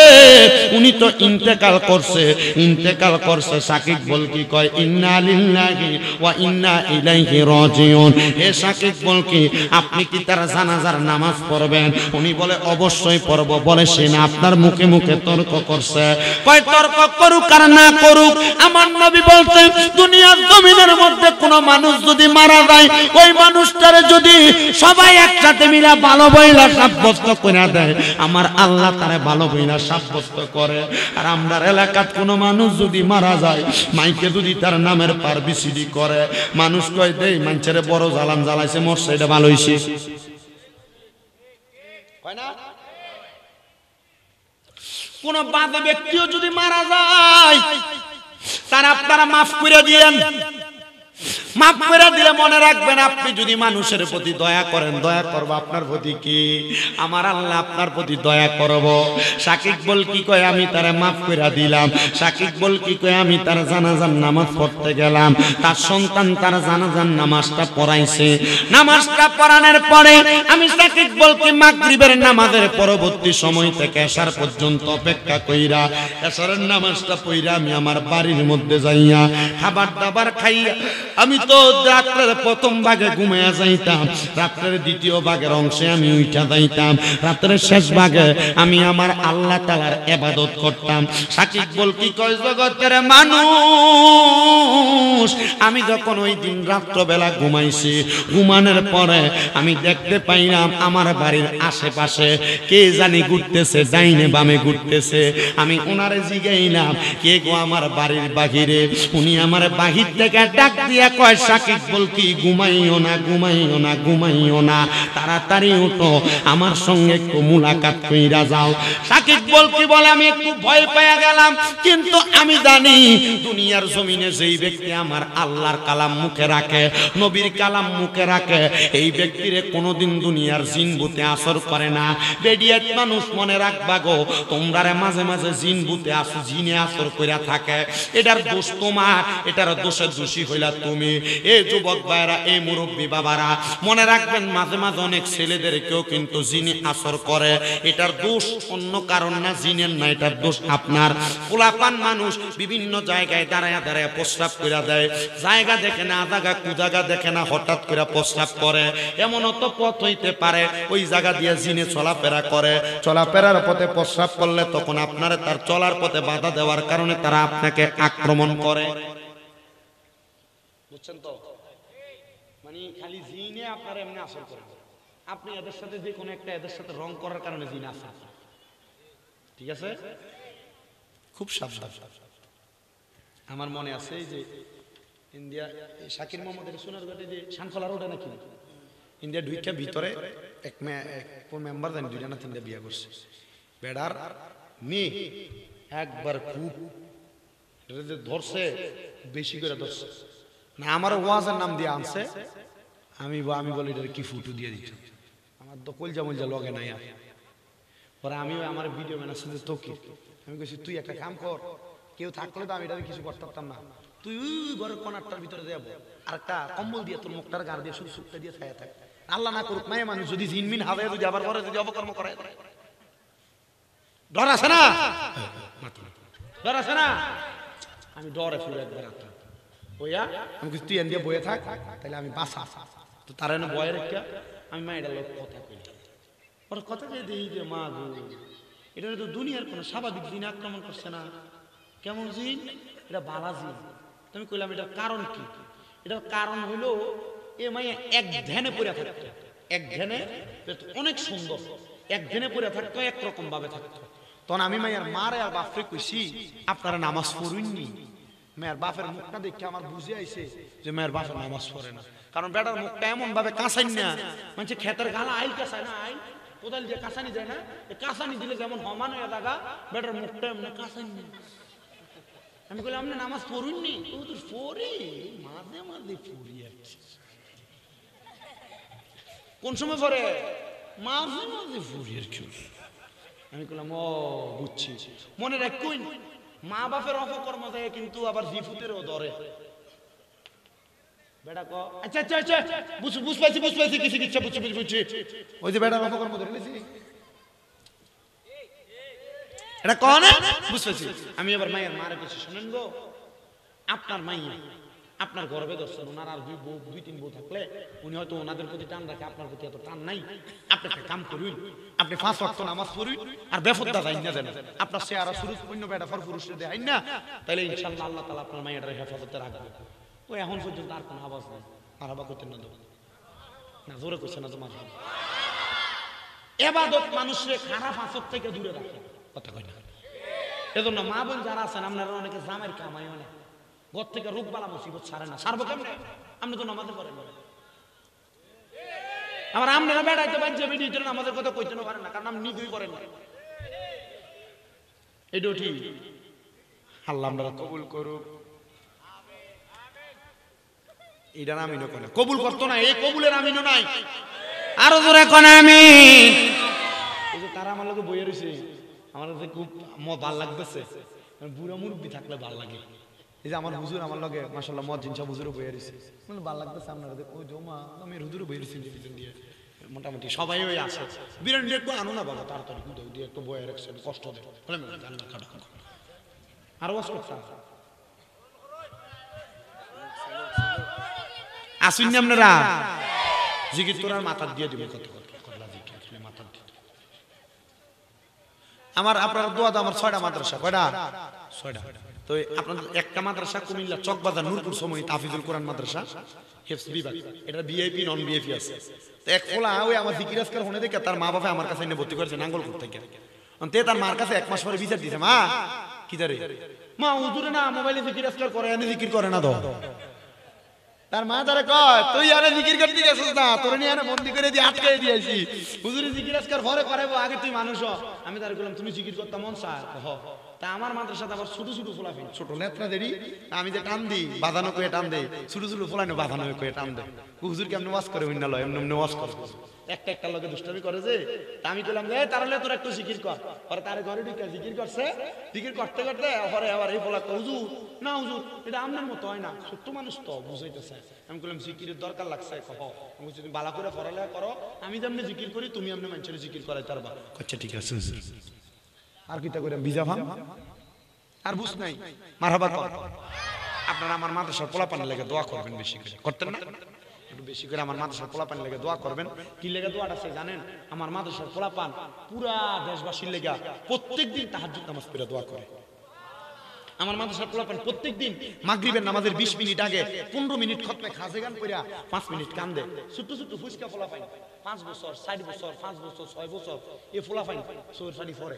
উনি তো ইন্তেকাল করছে, ইন্তেকাল করছে। সাকিব বল কি কয়, ইন্না লিল্লাহি ওয়া ইন্না ইলাইহি রাজিউন। হে সাকিব বল কি আপনি কি তার জানাজার নামাজ পড়বেন? উনি বলে অবশ্যই পড়ব। বলে সে না আপনার মুখে মুখে তর্ক করছে। কয় তর্ক করুক আর না করুক, আমার নবী বলতেন দুনিয়ার জমিনের মধ্যে কোন মানুষ যদি মারা যায়, ওই মানুষটারে যদি সবাই একসাথে মিলে ভালো বইলা সাব্যস্ত করে দেয়, আমার আল্লাহ তারে ভালো বইলা সাব্যস্ত করে। আর আমরা এলাকার কোন মানুষ যদি মারা যায়, মাইকে যদি তার নামের পাবলিসিটি করে, মানুষ কয় দেই মানুষের বড় জ্বালান জ্বালাইছে, মরছে, এটা ভালো হইছে, কয় না? কোন বাদে ব্যক্তিও যদি মারা যায়, তার আপনারা মাফ করে দিয়েন। মাফ করে দিলে মনে রাখবেন, আপনি যদি মানুষের প্রতি দয়া করেন, দয়া করব আপনার প্রতি কি আমার আল্লাহ আপনার প্রতি দয়া করব। সাকিব বল কি কয়, আমি তারে মাফ করে দিলাম। সাকিব বল কি কয়, আমি তার জানাজার নামাজ পড়তে গেলাম, তার সন্তান তার জানাজার নামাজটা পড়াইছে। নামাজটা পড়ানোর পরে আমি সাকিব বল কি মাগরিবের নামাজের পরবর্তী সময় থেকে এশার পর্যন্ত অপেক্ষা কইরা, এশারের নামাজটা পড়া আমি আমার বাড়ির মধ্যে যাইয়া খাবার দাবার খাইয়া আমি তো রাত্রের প্রথম ভাগে ঘুমাইয়া যাইতাম, রাত্রের দ্বিতীয় ভাগের অংশে আমি উঠা যাইতাম, রাত্রের শেষ ভাগে আমি আমার আল্লাহ তাআলার ইবাদত করতাম। সাকিব বল কি কয়, জগতের মানুষ, আমি যখন ওই দিন রাত্রবেলা ঘুমাইছি, ঘুমানোর পরে আমি দেখতে পাইলাম আমার বাড়ির আশেপাশে কে জানি ঘুরতেছে, ডাইনে বামে ঘুরতেছে। আমি ওনারে জিগাইলাম, কে গো আমার বাড়ির বাহিরে? উনি আমার বাহির থেকে ডাক দিয়া কয়, সাকিব বল কি ঘুমাইও না, ঘুমাইও না, ঘুমাইও না, তাড়াতাড়ি উঠো, আমার সঙ্গে একটু মুলাকাত কইরা যাও। সাকিব বল কি বলে, আমি একটু ভয় পেয়ে গেলাম, কিন্তু আমি জানি দুনিয়ার জমিনে যেই ব্যক্তি আমার আল্লাহর কালাম মুখে রাখে, নবীর কালাম মুখে রাখে, এই ব্যক্তিরে কোনোদিন দুনিয়ার জিন ভূতে আসর করে না। বেডিয়াত মানুষ মনে রাখবা গো, তোমরারে মাঝে মাঝে জিন ভূতে আসো, জিনে আসর কইরা থাকে, এটার দোষ তোমার, এটার দোষের দোষী হইলা তুমি। এই যুবক ভাইরা, এই মুরব্বী বাবারা মনে রাখবেন, মাঝে মাঝে অনেক ছেলেদেরকেও কিন্তু জিনে আসর করে, এটার দোষ অন্য কারণ না, জিনের না, এটার দোষ আপনার। পোলাপান মানুষ বিভিন্ন জায়গায় দাঁড়ায় দাঁড়ায় প্রস্রাব করে দেয়, জায়গা দেখে না, জায়গা কুজায়গা দেখে না, হঠাৎ করে প্রস্রাব করে। এমনও তো পথ হইতে পারে ওই জায়গা দিয়ে জিনে চলাফেরা করে, চলাফেরার পথে প্রস্রাব করলে তখন আপনারা তার চলার পথে বাধা দেওয়ার কারণে তারা আপনাকে আক্রমণ করে। বুঝছেন তো? মানে খালি জিনে আপনার এমনি আসর করে, আপনি এদের সাথে যে কোনো একটা এদের সাথে রং করার কারণে জিন আছে, ঠিক আছে? খুব সাবধান। আমার মনে আছে এই যে ইন্ডিয়া শাকির মোহাম্মদের সোনারঘাটে যে শানখলা রোডে নাকি ইন্ডিয়া ঢুইকা ভিতরে এক মেম্বার জানি 2টা না 3টা বিয়ে করছে, বেড়ার মেয়ে একবার খুব ধরছে, বেশি করে ধরছে না, আমার ওয়াজের নাম দিয়ে আনছে, আমি বলি এটা কি ফুটু দিয়ে দিত, আমার তো কলজা মলজা লগে নাই আর। পরে আমি আমার ভিডিও ম্যানের সাথে তোকে আমি বলছি তুই একটা কাম কর, কেউ থাকলে তো আমি এটা কিছু করতে পারতাম না, তুই ঘরের কোনারটার ভিতরে যাবো আর একটা কম্বল দিয়ে তোর মুখটার গাড় দিয়ে শুধু সুখটা দিয়ে ছায়া থাকে, আল্লাহ না করুক মায়ে মানুষ যদি জিনমিন হাবে যদি আবার ঘরে যদি অপকর্ম করে, ডর আছে না? ডর আছে না? আমি ডরে ফিরে একবার একটা বইয়া আমি কিছু তুই দিয়ে বইয়ে থাক, তাহলে আমি বাসা তো তার এনে বয়ে রেখা আমি মায়ের লোক কথা কই, ওর কথা যে দিই যে মা গো এটা তো দুনিয়ার কোনো স্বাভাবিক জিন আক্রমণ করছে না, কেমন জিন? এটা বালা জিন। তুমি কইলাম এটার কারণ কি? এটার কারণ হইলো এ মাইয়া এক ধ্যানে পড়ে থাকতো, এক ধ্যানে অনেক সুন্দর, এক ধ্যানে পড়ে থাকতো, একরকম ভাবে থাকতো। তখন আমি মাইয়ার মারে আর বাপরে কইছি আপনারা নামাজ পড়ুননি, মেয়ের বাপের মুখটা দেখে আমার বুঝে আইছে যে মেয়ের বাপের নামাজ পড়ে না, কারণ বেটার মুখটা এমন ভাবে কাঁচাই না, মানে ক্ষেতের গালা আইল কাঁচায় না, আইল কোদাল দিয়ে কাঁচানি যায় না, কাঁচানি দিলে যেমন সমান হয়ে থাকা বেটার মুখটা এমন কাঁচাই না। আমি বললাম আপনি নামাজ পড়ুননি? ও তো পড়ি, মাঝে মাঝে পড়ি আর কোন সময় পড়ে? মাঝে মাঝে পড়ি আর কি। আমি বললাম ও বুঝছি, মনে রাখুন মা বাপের অপকর্ম দেয় কিন্তু আবার জিফুতেরও ধরে। বেটা ক আচ্ছা আচ্ছা আচ্ছা বুঝ পাইছি কি চিকিৎসা বুঝছি ওই যে বেটার অপকর্ম ধরে নিছি এটা কোন বুঝ পাইছি। আমি এবার মায়ের মারে কিছু শুনেন গো, আপনার মাইয়া আপনার গর্ভে ধরছেন, ওনার আর দুই তিন বউ থাকলে উনি হয়তো ওনাদের প্রতি টান রাখে, আপনার প্রতি এত টান নাই। আপনি একটা কাম করুন, আপনি 5 ওয়াক্ত নামাজ পড়ুন আর বেফরদা যাই না দেন, আপনার চেহারা সুরুজ পূর্ণ বেটা ফর পুরুষের দেখাই না, তাহলে ইনশাআল্লাহ আল্লাহ তাআলা আপনার মাইয়াটার হেফাজতে রাখবে। ও এখন পর্যন্ত আর কোনো আওয়াজ নাই, মারহাবা করতেন না না জোরে কইছে না তো মারহাবা। ইবাদত মানুষের খারাপ আসর থেকে দূরে রাখে, কথা কই না। এজন্য মা বোন যারা আছেন আপনারা অনেকে জামের কামাই অনেক ঘর থেকে রোগ বালা মুসিবত ছাড়ে না, ছাড়বো কেমনে? আপনি তো নামাজে পড়েন না, আমার আপনারা বেড়াইতে পারছে ভিডিও আমাদের কথা কইতে পারেন না, কারণ আপনি নিজেই করেন না। এটাও ঠিক, আল্লাহ আমরা কবুল করুক। এটা আমিনও করে কবুল করতো না, এই কবুলের আমিনও নাই, আরো জোরে কোন আমিন। এই যে তারা আমার লোকে বইয়ে রয়েছে, আমার কাছে খুব ভালো লাগতেছে, বুড়া মুরব্বী থাকলে ভালো লাগে। এই যে আমার হুজুর আমার লগে মাশাআল্লাহ মুয়াজ্জিন সাহেব হুজুরও বইয়ে রয়েছে, মানে ভালো লাগতেছে। আপনারা ওই জমা আমি হুজুরও বইয়ে রয়েছি দিয়ে মোটামুটি সবাই ওই আসে। বিরিয়ানি একটু আনো না বাবা, তাড়াতাড়ি দুধ দিয়ে একটু বয়ে রাখছেন, কষ্ট দেয় আরো আসুন আপনারা জিকির তোর মাথা দিয়ে দিব, কত মাথা দিয়ে আমার আপনার দোয়া তো আমার 6টা মাদ্রাসা, কয়টা? 6টা। তো আপনাদের একটা মাদ্রাসা কুমিল্লা চকবাজার নূরপুর সময় তাফিজুল কোরআন মাদ্রাসা হেফজ বিভাগ, এটা ভিআইপি নন ভিআইপি আছে। তো এক খোলা ওই আমার জিকির আজকাল হনে দেখে তার মা বাবা আমার কাছে এনে ভর্তি করেছে নাঙ্গলকোট থেকে। তে তার মার কাছে 1 মাস পরে বিচার দিছে, মা কি জারে মা হুজুরে না মোবাইলে জিকির আজকাল করে, এনে জিকির করে না। তো তার মা তারে কয় তুই আরে জিকির করতে গেছিস না, তোর নিয়ে আরে বন্দি করে দিয়ে আটকে দিয়েছি, হুজুরে জিকির আজকাল পরে করাবো, আগে তুই মানুষ হ। আমি তারে বললাম তুমি জিকির করতে মন চায় হ। তা আমার মাদ্রাসাতে আবার ছোট ছোট ফোলাফিন, ছোট লেত্রা দেরি, আমি যে টান দিই বাঁধানো কয়ে টান দেয়, ছোট ছোট ফোলানো বাঁধানো কয়ে টান দেয়। হুজুর কেমন ওয়াজ করে অন্য লয়, এমনি ওয়াজ করে একটা একটা লোকে দুষ্টামি করে যে। তা আমি বললাম যে তাহলে তোর একটু জিকির কর। পরে তার ঘরে ঢুকে জিকির করছে, জিকির করতে করতে পরে আবার এই ফোলা হুজুর না হুজুর এটা আপনার মতো হয় না, ছোট্ট মানুষ তো বুঝাইতেছে। আমি বললাম জিকিরের দরকার লাগছে, আমি তুমি বালা করে পড়ালেখা করো, আমি যেমনি জিকির করি তুমি এমনি মানুষের জিকির করাই পারবা। আচ্ছা ঠিক আছে আর কিটা করে ভিজা ভাম আর বুঝ নাই মারহাবা কর। আপনারা আমার মাদ্রাসার পোলাপানের লেগে দোয়া করবেন, বেশি করে করতেন না, একটু বেশি করে আমার মাদ্রাসার পোলাপানের লেগে দোয়া করবেন। কি লেগে দোয়াটা আছে জানেন? আমার মাদ্রাসার পোলাপান পুরা দেশবাসীর লেগে প্রত্যেকদিন তাহাজ্জুদ নামাজ পড়ে দোয়া করে। আমার মাদ্রাসার পোলাপান প্রত্যেকদিন মাগরিবের নামাজের 20 মিনিট আগে 15 মিনিট খতমে খাজে গান কইরা 5 মিনিট কান্দে। ছোট ছোট ফুসকা পোলাপান 5 বছর 4 বছর 5 বছর 6 বছর এই পোলাপান চোখের পানি পড়ে,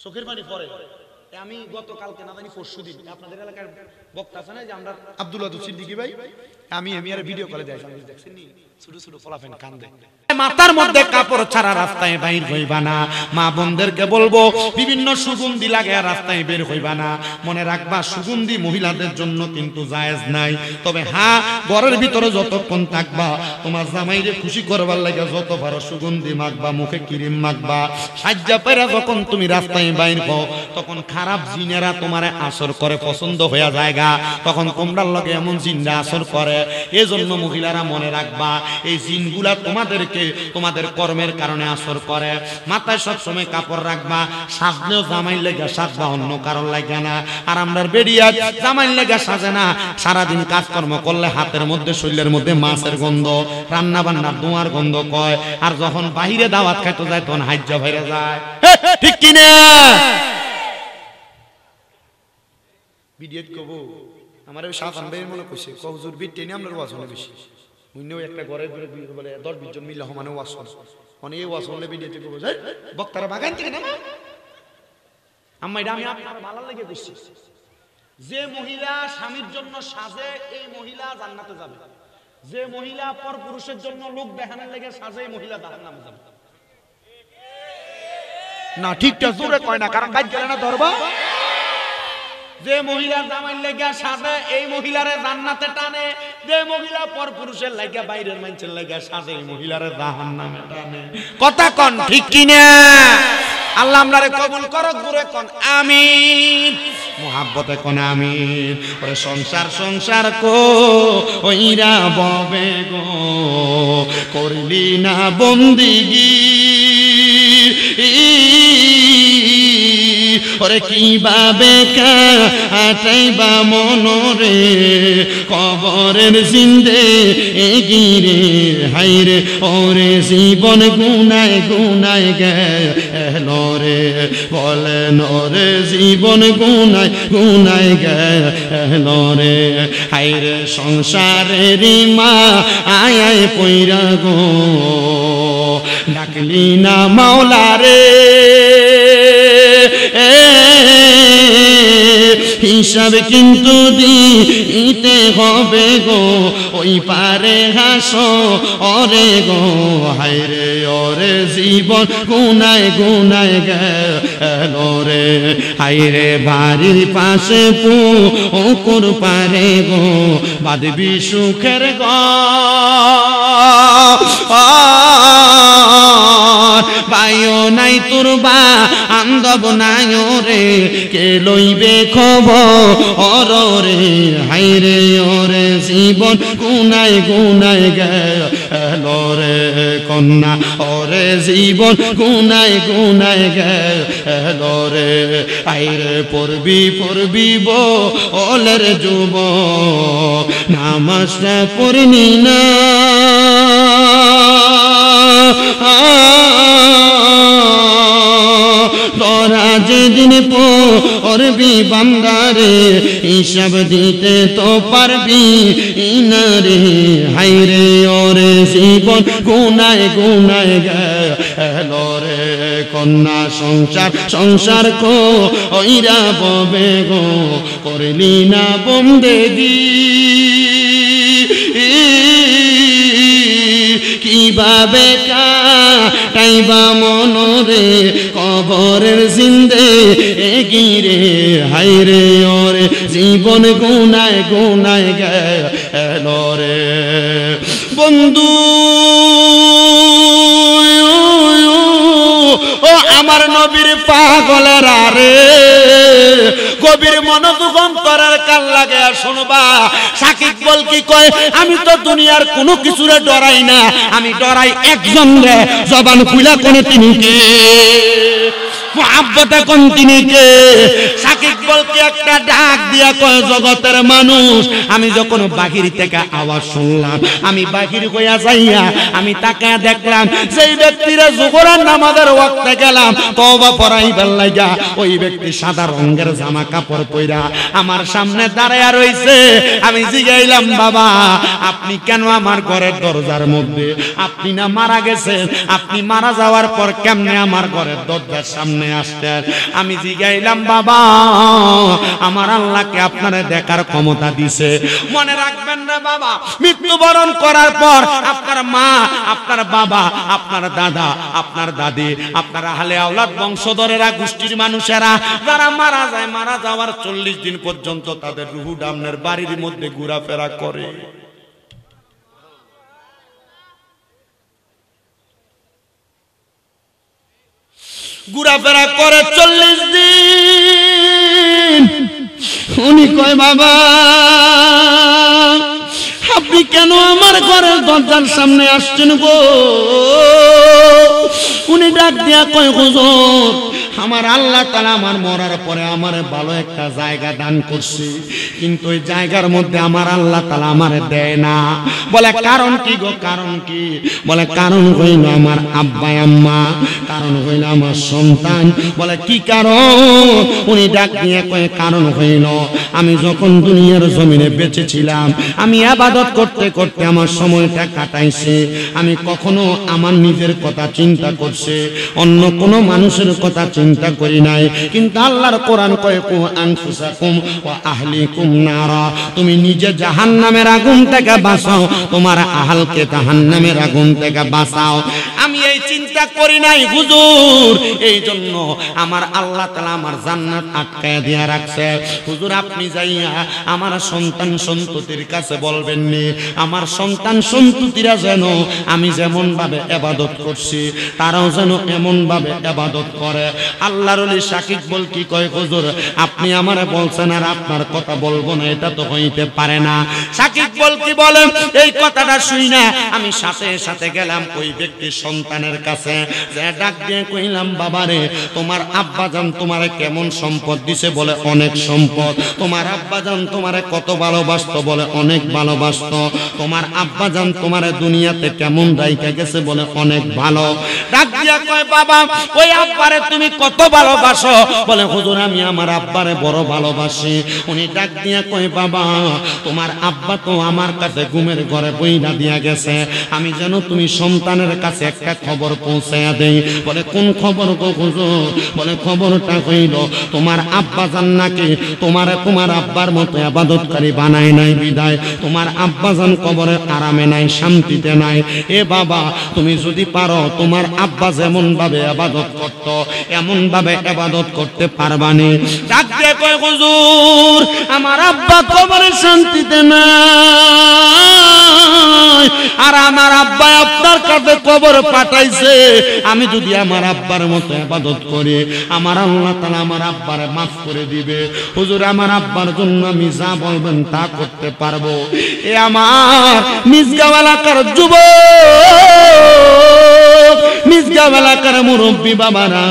চোখের পানি পড়ে। আমি গতকালকে না জানি পরশুদিন আপনাদের এলাকার বক্তা আছে না যে আমরা আব্দুল ওয়াদুদ সিদ্দিকী ভাই, আমি আর ভিডিও কলে দেখলাম, দেখছেন নি ছোট ছোট পোলাপান কান্দে। মাথার মধ্যে কাপড় ছাড়া রাস্তায় বাইর হইবা না। মা বোনদেরকে বলবো বিভিন্ন সুগন্ধি লাগে রাস্তায় বের হইবা না। মনে রাখবা সুগন্ধি মহিলাদের জন্য কিন্তু জায়েজ নাই। তবে হ্যাঁ, ঘরের ভিতরে যতক্ষণ থাকবা তোমার জামাইরে খুশি করবার লাগে যত পারো সুগন্ধি মাখবা, মুখে ক্রিম মাখবা। সাজ্জা পেরা যখন তুমি রাস্তায় বাইর হও তখন খারাপ জিনেরা তোমারে আসর করে, পছন্দ হইয়া জায়গা, তখন তোমরার লগে এমন জিনরা আসর করে। এজন্য মহিলারা মনে রাখবা এই জিনগুলা তোমাদেরকে তোমাদের কর্মের কারণে আসর করে। মাথায় সব সময় কাপড় রাখবা, সাজলেও জামাইর লেগে সাজবা, অন্য কারণ লাগে না। আর আমরার বেরিয়া জামাইর লেগে সাজে না, সারাদিন কাজকর্ম করলে হাতের মধ্যে শরীরের মধ্যে মাছের গন্ধ, রান্না বান্নার ধোঁয়ার গন্ধ কয়। আর যখন বাহিরে দাওয়াত খাইতে যায় তখন হাজ্জা ভরে যায়, ঠিক কিনা? ভিডিওত কব আমার ওই সাত আনবে মনে করছে কবজুর বিটে নিয়ে আপনার ওয়াজ হলে বেশি অন্যও একটা ঘরে বলে 10-20 জন মিলে সমানে ওয়াজ শুনে অনেক ওয়াজ হলে ভিডিওতে কব যায় বক্তারা বাগান থেকে না আম্মা এটা আমি আপনার ভালো লেগে করছি। যে মহিলা স্বামীর জন্য সাজে এই মহিলা জান্নাতে যাবে, যে মহিলা পর পুরুষের জন্য লোক দেখানোর লেগে সাজে এই মহিলা জাহান্নামে যাবে। না ঠিকটা জোরে কয় না, কারণ বাইক গেলে না ধরবা। যে মহিলা জামাইর লেগে সাজে এই মহিলারে জান্নাতে টানে, যে মহিলা পর পুরুষের লেগে বাইরের মানুষের লেগে সাজে এই মহিলারে জাহান্নামে টানে। কথা কোন ঠিক কিনা? আল্লাহ আমরারে কবুল করো, জোরে কোন আমিন, মোহাব্বতে কোন আমিন। ওরে সংসার সংসার কো ওইরা ববে গো, করলি না বন্দিগি, ওরে কিভাবে কাটাইবা মনরে কবরের জিন্দে এগিরে, হাইরে ওরে জীবন গুনায় গুনায় গেল রে, বলেন ওরে জীবন গুনায় গুনায় গেল রে, হাইরে সংসারের মা আয় আয় পইরা গো, ডাকলি না মাওলা রে, হিসাব কিন্তু দিতে হবে গো, ওই পারে হাসো ওরে গো, হায়রে ওরে জীবন গুনায় গুনায় গেল রে, হায়রে বাড়ির পাশে পুকুর পারে গো, বাঁধবি সুখের ঘর, পাইও নাই তোর বা আন্দব নাই রে, কে লইবে খবর রে, হায়রে ওরে জীবন গুনায় গুনায় গেল রে, কন্যা ওরে জীবন গুনায় গুনায় গেল রে, হায়রে পড়বি পড়বি বলের যুবক, নামাজটা পড়নি না, তোরা যেদিন পড়বি বান্দারে হিসাব দিতে তো পারবি না রে, হায়রে ওরে জীবন গুনায় গুনায় গেল রে, কন্যা সংসার সংসার কো ওইরা ববে গো, করলি না বন্দেগি, কিভাবে কাটাইবা মনরে কবরের জিন্দে এগিরে, হায়রে ওরে জীবন গুনায় গুনায় গেল রে, বন্ধু ও আমার নবীর পাগলেরা রে, কবির মনোযোগ অন্তরের কান লাগে শুনবা। সাকিব বল কি কয়, আমি তো দুনিয়ার কোনো কিছুরে ডরাই না, আমি ডরাই একজন রে, জবান খুলা কোনে তিনি কে, আব্বাটা কোন তিনি কে? সাকিব বলকে একটা ডাক দিয়া কয় জগতের মানুষ আমি যখন বাহির থেকে আওয়াজ শুনলাম আমি বাহির হইয়া যাইয়া আমি তাকায়া দেখলাম সেই ব্যক্তিরা যোহরের নামাজের ওয়াক্তে গেলাম তওবা পড়াইবার লাগা ওই ব্যক্তি সাদা রঙের জামা কাপড় পইরা আমার সামনে দাঁড়ায়া রইছে। আমি জিগাইলাম বাবা আপনি কেন আমার ঘরের দরজার মধ্যে? আপনি না মারা গেছেন, আপনি মারা যাওয়ার পর কেমনে আমার ঘরের দরজার সামনে আসছেন? আমি জিগাইলাম বাবা আমার আল্লাহকে আপনারে দেখার ক্ষমতা দিছে। মনে রাখবেন না বাবা, মৃত্যুবরণ করার পর আপনার মা, আপনার বাবা, আপনার দাদা, আপনার দাদি, আপনার আহলে আওলাদ বংশধরেরা, গোষ্ঠীর মানুষেরা যারা মারা যায়, মারা যাওয়ার 40 দিন পর্যন্ত তাদের রুহু আপনার বাড়ির মধ্যে ঘোরাফেরা করে। ঘোরাফেরা করে 40 দিন। উনি কয় বাবা আপনি কেন আমার ঘরের দরজার সামনে আসছেন গো? উনি ডাক দিয়া কয় হুজুর আমার আল্লাহ তাআলা আমার মরার পরে আমারে ভালো একটা জায়গা দান করছে, কিন্তু ওই জায়গার মধ্যে আমার আল্লাহ তাআলা আমারে দেয় না। বলে কারণ কি গো? কারণ কি? বলে কারণ হইল আমার আব্বা আম্মা, কারণ হইল আমার সন্তান। বলে কি কারণ? উনি ডাক দিয়ে কয় কারণ হইল আমি যখন দুনিয়ার জমিনে বেঁচে ছিলাম আমি ইবাদত করতে করতে আমার সময়টা কাটাইছি। আমি কখনো আমার নিজের কথা চিন্তা করছে, অন্য কোনো মানুষের কথা চিন্তা করি নাই। কিন্তু আল্লাহর কোরআন কয় কু আনফুসাকুম ওয়া আহলিকুম নারা, তুমি নিজে জাহান্নামের আগুন থেকে বাঁচাও, তোমার আহলকে জাহান্নামের আগুন থেকে বাঁচাও। আমি এই চিন্তা করি নাই হুজুর, এই জন্য আমার আল্লাহ তাআলা আমার জান্নাত আটকায় দিয়া রাখছে। হুজুর আপনি যাইয়া আমার সন্তান সন্ততির কাছে বলবেন নি, আমার সন্তান সন্ততিরা যেন আমি যেমন ভাবে ইবাদত করছি তারাও যেন এমন ভাবে ইবাদত করে। আল্লাহর ওলি সাকিব বল কি কয় হুজুর আপনি আমারে বলছেন আর আপনার কথা বলবো না, এটা তো হইতে পারে না। সাকিব বল কি বলেন? এই কথাটা শুই না আমি সাথে সাথে গেলাম ওই ব্যক্তির সন্তানের কাছে, যে ডাক দিয়ে কইলাম বাবারে তোমার আব্বাজান তোমারে কেমন সম্পদ দিছে? বলে অনেক সম্পদ। তোমার আব্বাজান তোমারে কত ভালোবাসতো? বলে অনেক ভালোবাসতো। তোমার আব্বাজান তোমারে দুনিয়াতে কেমন রাইখা গেছে? বলে অনেক ভালো। ডাক দিয়া কয় বাবা ওই আব্বারে তুমি কত ভালোবাসো? বলে হুজুর আমি আমার আব্বারে বড় ভালোবাসি। উনি ডাক দিয়া কয় বাবা তোমার আব্বা তো আমার কাছে ঘুমের ঘরে বইনা দিয়া গেছে, আমি যেন তুমি সন্তানের কাছে একটা খবর পৌঁছায়া দেই। বলে কোন খবর গো হুজুর? বলে খবরটা হইল তোমার আব্বা জান নাকি তোমারে তোমার আব্বার মতো ইবাদতকারী বানায় নাই বিদায় তোমার আব্বা জান কবরে আরামে নাই, শান্তিতে নাই। এ বাবা তুমি যদি পারো তোমার আব্বা যেমন ভাবে ইবাদত করত এমন ভাবে ইবাদত করতে পারবানি। ডাক দিয়ে কয় হুজুর আমার আব্বা কবরে শান্তিতে নাই আর আমার আব্বা আপনার কাছে কবর পাঠাইছে। আমি যদি আমার আব্বার মতো ইবাদত করি আমার আল্লাহ তাআলা আমার আব্বারে মাফ করে দিবে। হুজুর আমার আব্বার জন্য আমি যা বলবেন তা করতে পারবো। এ আমার নিজগাঁও এলাকার যুবক, নিজগাঁও এলাকার মুরব্বী বাবারা,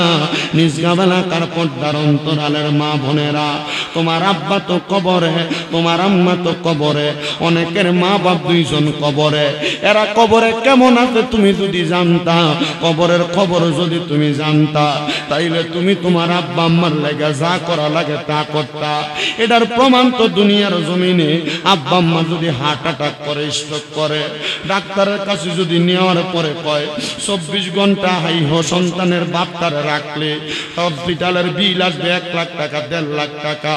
নিজগাঁও এলাকার পর্দার অন্তরালের মা বোনেরা, তোমার আব্বা তো কবরে, তোমার আম্মা তো কবরে, অনেকের মা বাপ দুইজন কবরে। এরা কবরে কেমন আছে তুমি যদি জানতা, কবরের খবর যদি তুমি জানতা, তাইলে তুমি তোমার আব্বা আম্মার লাগা যা করা লাগে তা করতা। এটার প্রমাণ তো দুনিয়ার জমিনে আব্বা আম্মা যদি হার্ট অ্যাটাক করে, স্ট্রোক করে, ডাক্তারের কাছে যদি নেওয়ার পরে কয় 24 ঘন্টা হাইহ সন্তানের বাপটারে রাখলে হসপিটালের বিল আসবে 1 লাখ টাকা 1.5 লাখ টাকা।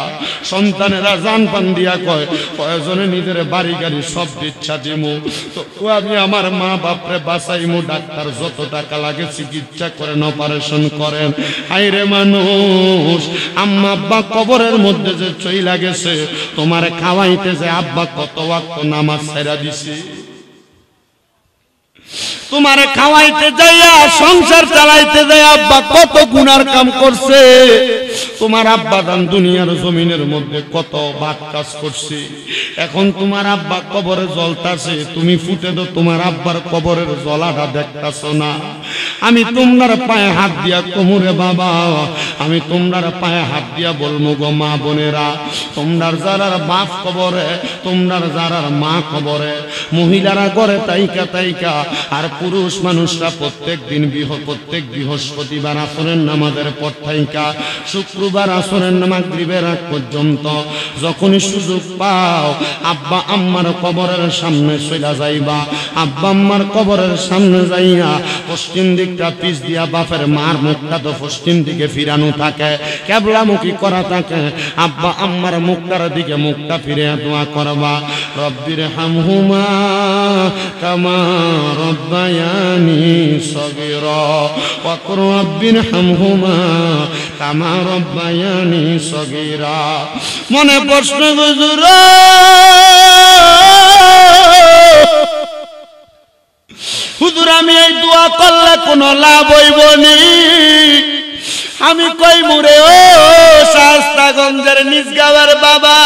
সন্তানেরা জান পান দিয়া কয় প্রয়োজনে নিজের বাড়ি গাড়ি সব ইচ্ছা দিমু, তো আমি আমার মা বাপরে বাঁচাইমু, ডাক্তার যত টাকা লাগে চিকিৎসা করেন, অপারেশন করেন। হাইরে মানুষ, আম্মা আব্বা কবরের মধ্যে যে চইলা গেছে, তোমার খাওয়াইতে যে আব্বা কত ওয়াক্ত নামাজ ছেড়া দিছে। তোমারে খাওয়াইতে যাইয়া সংসার চালাইতে যাইয়া আব্বা কত গুনার কাম করছে। তোমার আব্বা দান দুনিয়ার জমিনের মধ্যে কত বাদ কাজ করছে। এখন তোমার আব্বা কবরে জ্বলতাছে, তুমি ফুটে তো তোমার আব্বার কবরের জ্বলাটা দেখতাছো না। আমি তোমার পায়ে হাত দিয়া কোমরে বাবা, আমি তোমার পায়ে হাত দিয়া বলবো গো মা বোনেরা, তোমরার যারার বাপ কবরে, তোমরার যারার মা কবরে, মহিলারা করে তাইকা তাইকা, আর পুরুষ মানুষরা প্রত্যেক বৃহস্পতিবার আসরের নামাজের পর থাইকা শুক্রবার আসরের নামাজ মাগরিবের আগ পর্যন্ত যখনই সুযোগ পাও আব্বা আম্মার কবরের সামনে চলে যাইবা। আব্বা আম্মার কবরের সামনে যাইয়া পশ্চিম দিকটা পিছ দিয়া বাপের মার মুখটা তো পশ্চিম দিকে ফিরানো থাকে, কেবলামুখী করা থাকে। আব্বা আম্মার মুখটার দিকে মুখটা ফিরে দোয়া করবা, রব্বির হামহুমা কামা রব্বায়ানি সগীরা ওয়া কুর রব্বির হামহুমা কামা রব্বায়ানি সগীরা। মনে প্রশ্ন হুজুর, হুজুর আমি এই দোয়া করলে কোনো লাভ হইব নি? আমি কই মুরে ও শাস্তাগঞ্জের নিজগাঁওয়ের বাবা,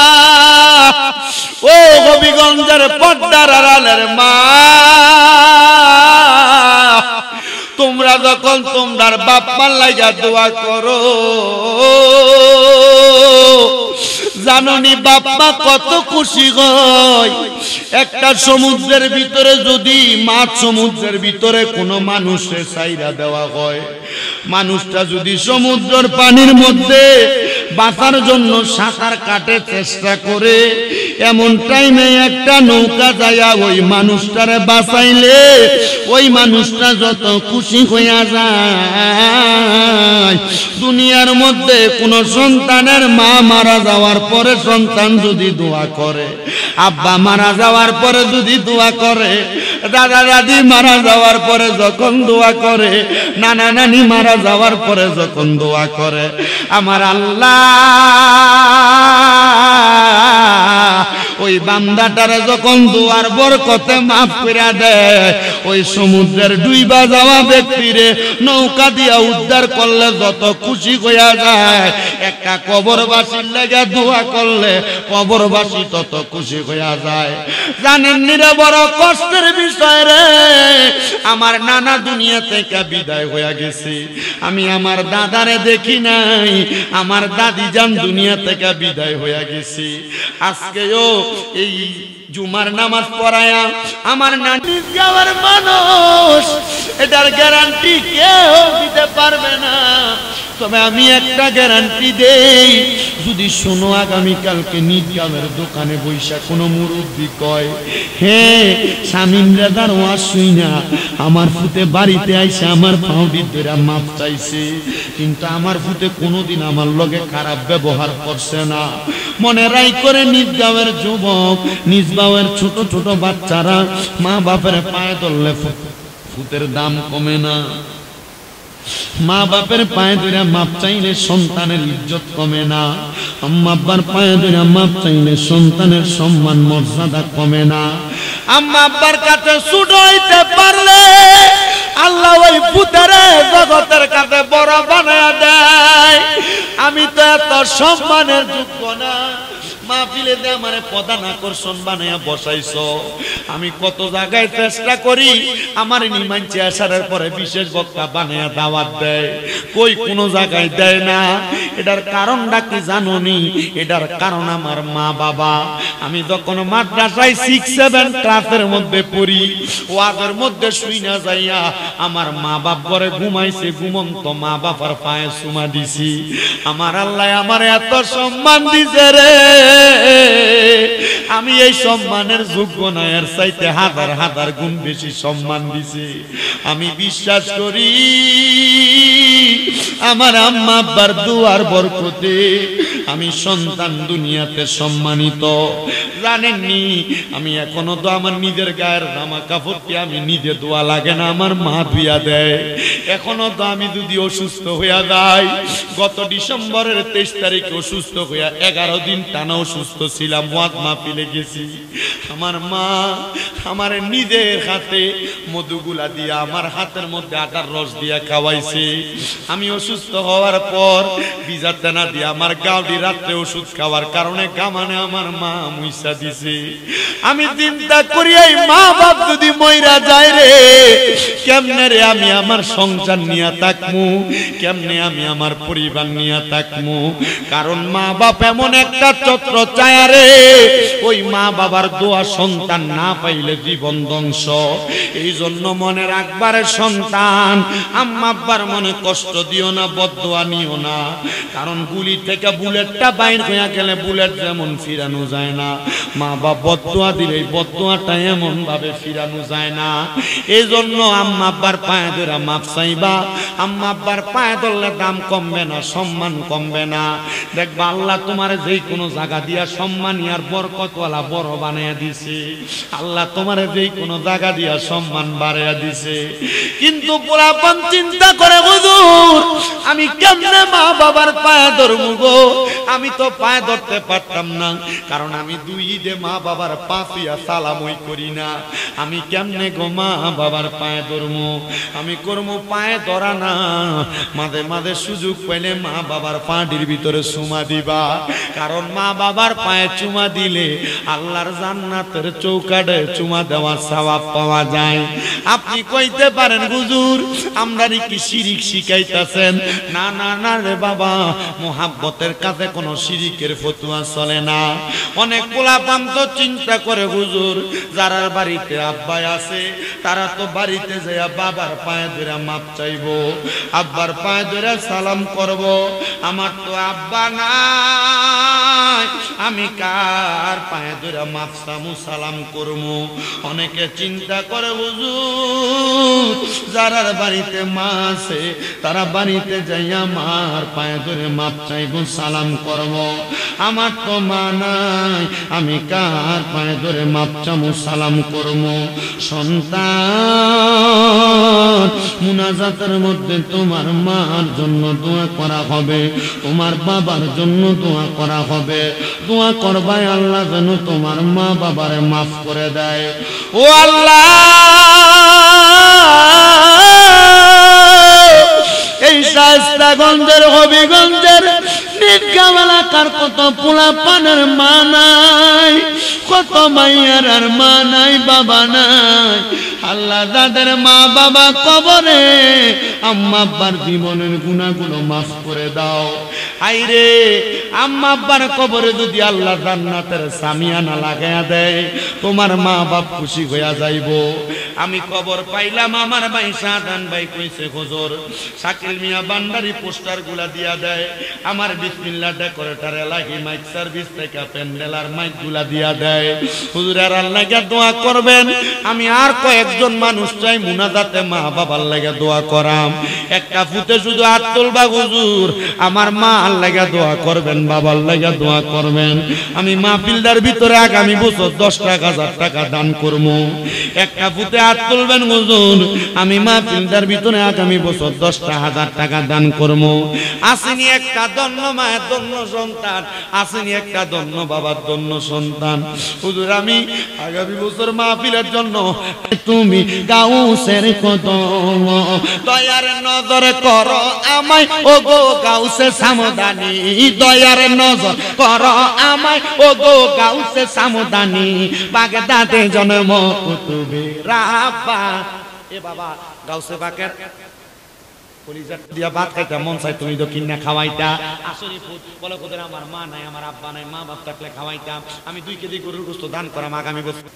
ও হবিগঞ্জের পদ্মার আড়ালের মা, তোমরা যখন তোমরার বাপ্পার লাগা দোয়া করো, জাননি বাপ্পা কত খুশি হয়। একটা সমুদ্রের ভিতরে যদি মাছ সমুদ্রের ভিতরে কোনো মানুষের চাইরা দেওয়া হয়, মানুষটা যদি সমুদ্রের পানির মধ্যে বাঁচার জন্য সাঁতার কাটে চেষ্টা করে, এমন টাইমে একটা নৌকা যায়া ওই মানুষটারে বাঁচাইলে ওই মানুষটা যত খুশি হইয়া যায়। দুনিয়ার মধ্যে কোনো সন্তানের মা মারা যাওয়ার পরে সন্তান যদি দোয়া করে, আব্বা মারা যাওয়ার পরে যদি দোয়া করে, দাদা দাদি মারা যাওয়ার পরে যখন দোয়া করে, নানা নানি মারা যাওয়ার পরে যখন দোয়া করে, আমার আল্লাহ ওই বান্দাটারে যখন দোয়ার বরকতে মাফ করে দেয়, ওই সমুদ্রের ডুইবা যাওয়া ব্যক্তিরে নৌকা দিয়া উদ্ধার করলে যত খুশি হইয়া যায়, একটা কবরবাসীর লেগে দোয়া করলে কবরবাসী তত খুশি হইয়া যায়। জানেন নিরে বড় কষ্টের বিষয় রে, আমার নানা দুনিয়া থেকে বিদায় হইয়া গেছে, আমি আমার দাদারে দেখি নাই, আমার দাদি জান দুনিয়া থেকে বিদায় হইয়া গেছে। আজকেও এই জুমার নামাজ পড়ায়া আমার নানি যাওয়ার মানুষ, এটার গ্যারান্টি কেউ দিতে পারবে না। তবে আমি একটা গ্যারান্টি দেই, যদি শোনো আগামীকালকে নিদগামের দোকানে বৈশা কোনো মুরব্বী কয়, হ্যাঁ শামীম রাজার ওয়াজ শুই না আমার ফুতে বাড়িতে আইসে আমার পাউডি ধরে মাপ চাইছে, কিন্তু আমার ফুতে কোনোদিন আমার লগে খারাপ ব্যবহার করছে না। মনে রাই করে নিদগামের যুবক, নিজগাঁওয়ের ছোট ছোট বাচ্চারা মা বাপের পায়ে ধরলে ফুতের দাম কমে না, মা বাপের পায়ে ধরে মাপ চাইলে সন্তানের ইজ্জত কমে না, আম্মা আব্বার পায়ে ধরে মাপ চাইলে সন্তানের সম্মান মর্যাদা কমে না। আম্মা আব্বার কাছে ছোট হইতে পারলে আল্লাহ ওই পুত্রে জগতের কাছে বড় বানায়া দেয়। আমি তো এত সম্মানের যোগ্য না, মাহফিলে দে আমারে প্রধান আকর্ষণ বানায়া বসাইছো। আমি কত জায়গায় চেষ্টা করি আমার নিমাঞ্চে আসার পরে বিশেষ বক্তা বানায়া দাওয়াত দেয়, কই কোনো জায়গায় দেয় না। এটার কারণটা কি জানোনি? এটার কারণ আমার মা বাবা। আমি যখন মাদ্রাসায় 6-7 ক্লাসের মধ্যে পড়ি, ওয়াজের মধ্যে শুই না যাইয়া আমার মা বাপ ঘরে ঘুমাইছে, ঘুমন্ত মা বাবার পায়ে চুমা দিছি। আমার আল্লাহ আমার এত সম্মান দিছে রে, আমি এই সম্মানের যোগ্য না, এর চাইতে হাজার হাজার গুণ বেশি সম্মান দিছে। আমি বিশ্বাস করি আমার আম্মা আব্বার দুয়ার বরকতে আমি সন্তান দুনিয়াতে সম্মানিত। জানেননি আমি এখনো তো আমার নিজের গায়ের জামা কাপড়টি আমি নিজে ধোয়া লাগে না, আমার মা ধুইয়া দেয়। এখনো তো আমি যদি অসুস্থ হইয়া যাই, গত ডিসেম্বরের 23 তারিখে অসুস্থ হইয়া 11 দিন টানা অসুস্থ ছিলাম, ওয়াজ মাহফিলে গেছি। আমার মা আমার নিজের হাতে মধুগুলা দিয়া আমার হাতের মধ্যে আটার রস দিয়া খাওয়াইছে। আমি অসুস্থ হওয়ার পর ভিজাতে না দিয়া আমার গাউডি রাত্রে ওষুধ খাওয়ার কারণে কামানে আমার মা মুইসা দিছে। আমি চিন্তা করি এই মা বাপ যদি মইরা যায় রে, কেমনে রে আমি আমার সংসার নিয়ে থাকমু, কেমনে আমি আমার পরিবার নিয়ে থাকমু। কারণ মা বাপ এমন একটা ছত্র ছায়া রে, ওই মা বাবার দোয়া সন্তান না পাইলে জীবন ধ্বংস। এই জন্য মনে রাখবার সন্তান, আম্মা আব্বার মনে কষ্ট দিও না, বদদোয়া নিও না। কারণ গুলি থেকে বুলেটটা বাইর হয়ে গেলে বুলেট যেমন ফিরানো যায় না, মা বাপ বদদোয়া দিলে বদদোয়াটা এমন ভাবে ফিরানো যায় না। এই জন্য আম্মা আব্বার পায়ে ধরে মাপ চাইবা। আম্মা আব্বার পায়ে ধরলে দাম কমবে না, সম্মান কমবে না। দেখবা আল্লাহ তোমার যে কোনো জায়গা দিয়া সম্মানী আর বরকতওয়ালা বড় বানাইয়া দিছে। আল্লাহ তোমার যে কোনো জায়গা দিয়া সম্মান বাড়াইয়া দিছে। কিন্তু পোলাপান চিন্তা করে হুজুর আমি কেমনে মা বাবার পায়ে ধরবো গো? আমি তো পায়ে ধরতে পারতাম না, কারণ আমি 2 ঈদে মা বাবার পা পিয়া সালামই করি না। আমি কেমনে গো মা বাবার পায়ে ধরবো? আমি করবো পায়ে ধরা না, মাঝে মাঝে সুযোগ পেলে মা বাবার পাটির ভিতরে চুমা দিবা। কারণ মা বাবার পায়ে চুমা দিলে আল্লাহর জান্নাতের চৌকাঠে চুমা দেওয়ার সওয়াব পাওয়া যায়। আপনি কইতে পারেন হুজুর আমরা কি শিরিক শিখাইতাছেন? না না না রে বাবা, মোহাব্বতের কাছে কোনো শিরিকের ফতুয়া চলে না। অনেক পোলাপান তো চিন্তা করে হুজুর যারা বাড়িতে আব্বা আছে তারা তো বাড়িতে যাইয়া বাবার পায়ে ধরে মাপ চাইবো, আব্বার পায়ে ধরে সালাম করব। আমার তো আব্বা নাই, আমি কার পায়ে ধরে মাপ চামু সালাম করবো? অনেকে চিন্তা করে হুজুর যারার বাড়িতে মা আছে তারা বাড়িতে যাইয়া মার পায়ে ধরে মাপ চাইবো, সালাম করব। আমার তো মা নাই, আমি কার পায়ে ধরে মাপ চামু সালাম করবো? সন্তান মুনাজাতের মধ্যে তোমার মার জন্য দোয়া করা হবে, তোমার বাবার জন্য দোয়া করা হবে। দোয়া করবাই আল্লাহ যেন তোমার মা বাবারে মাফ করে দেয়। ও আল্লাহ, এই শায়েস্তাগঞ্জের হবিগঞ্জের নিদগাঁও এলাকার কত পোলাপানের মা নাই, কত মাইয়ার আর মা নাই, বাবা নাই। আল্লাহ যাদের মা বাবা কবরে, আম্মা আব্বার জীবনের গুনাহগুলো মাফ করে দাও। আইরে আম্মা আব্বার কবরে যদি আল্লাহ জান্নাতের সামিয়ানা লাগায়া দেয়, তোমার মা বাপ খুশি হইয়া যাইব। আমি খবর পাইলাম আমার ভাই শাহজাহান ভাই কইছে হুজুর শাকিল মিয়া বান্ডারি পোস্টার গুলা দিয়া দেয়, আমার বিসমিল্লাহ ডেকোরেটর এলাহি মাইক সার্ভিস থেকে প্যান্ডেলার মাইক গুলা দিয়া দেয়। হুজুর আর আল্লাহকে দোয়া করবেন। আমি আর কয়েকজন মানুষ চাই মুনাজাতে মা বাবার লাগে দোয়া করাম। একটা ফুতে শুধু হাত তুলবা হুজুর, আমার মা আল্লাহকে দোয়া করবেন, বাবার লাগে দোয়া করবেন। আমি মাহফিলটার ভিতরে আগামী বছর 10 টাকা 1000 টাকা দান করবো। একটা ফুতে হাত তুলবেন হুজুর, আমি মাহফিলটার ভিতরে আগামী বছর 10,000 টাকা দান করবো। আসেনি একটা ধন্য মায়ের ধন্য সন্তান, আসেনি একটা ধন্য বাবার ধন্য সন্তান। হুজুর আমি আগামী বছর মাহফিলের জন্য তুমি গাউসের কদম দয়ার নজর করো আমায়, ও গো গাউসে সামদানি দয়ার নজর করো আমায়, ও গো গাউসে সামদানি বাগদাদে জন্ম কুতুবে রাব্বা। এ বাবা গাউসে পাকের কলিজা দিয়া ভাত খাইতা মন চাই, তুমি তো কিনা খাওয়াইতা। আসরি ফুট বলে কোদের আমার মা নাই, আমার আব্বা নাই, মা বাপ থাকলে খাওয়াইতাম। আমি 2 কেজি গরুর গোশত দান করাম আগামী বছর।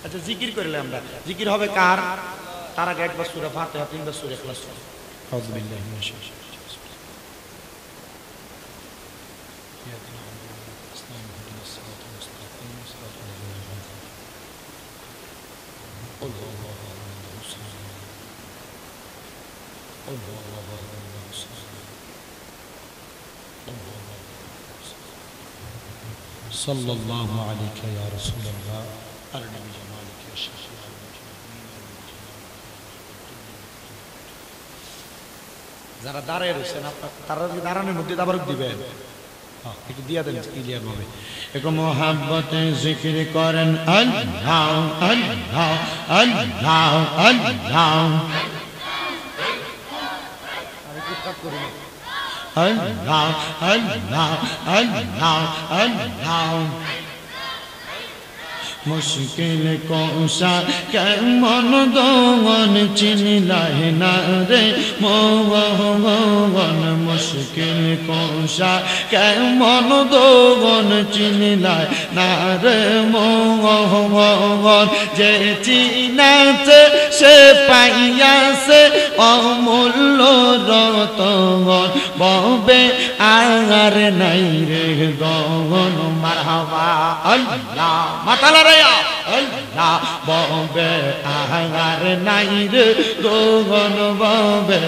আচ্ছা জিকির করলে আমরা জিকির হবে কার? তার আগে একবার সূরা ফাতিহা 3বার সূরা ইখলাস। আউযু বিল্লাহি মিনাশ শাইতানির রাজিম। সাল্লাল্লাহু আলাইহি ইয়া রাসূলুল্লাহ আর নবী জামালিকে যারা দাঁড়ায় রয়েছেন আপনার তারা দাঁড়ানোর মধ্যে তাবারক দিবেন একটু দিয়া দেন ক্লিয়ার ভাবে একটু মোহাব্বতে জিকির করেন আল্লাহ আল্লাহ আল্লাহ আল্লাহ আল্লাহ আল্লাহ আল্লাহ আল্লাহ মুশকিল কোশা কেমন দোগন চিনিলাহে না রে মোহন মুশকিল কোশা কেমন দোগন চিনিলায় না রে মোহন যে চিনাছে সে পাইয়াছে অমূল্য রতন ববে আর নাই রে গগন মারহাবা আল্লাহ মাতালা আল্লাহ ববে আগার নাই রে দোগন ববে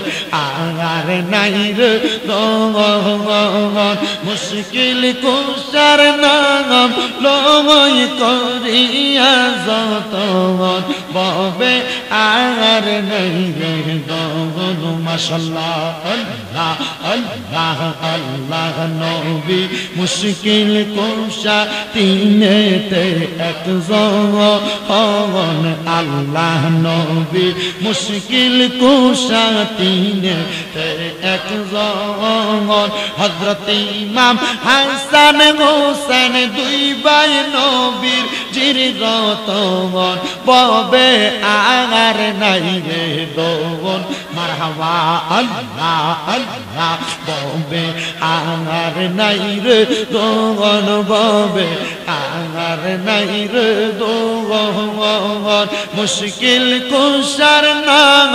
আগার নাই রে দোগন মুশকিল কুশার নাম লয় করিয়া যতন ববে আগার নাই রে দোগন মাশাআল্লাহ আল্লাহ আল্লাহ আল্লাহ নবী মুশকিল কুশা তিনেতে একজন আল্লাহ নবী মুশকিল কুশা তিনেতে একজন হযরত ইমাম হাসান হোসেন দুই ভাই নবীর জিরতন ববে আগার নাই রে দোগন মারহাবা আল্লাহ আল্লাহ ববে আগার নাই রে দোগন ববে আগার নাই রে দোগন মুশকিল কুশার নাম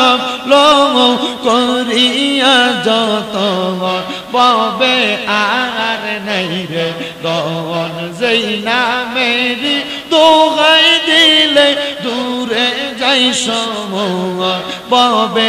লং করিয়া যতন ববে আগার নাই রে দোগন যেই নামেরি দোগাই দিলে দূরে যাই সময় ববে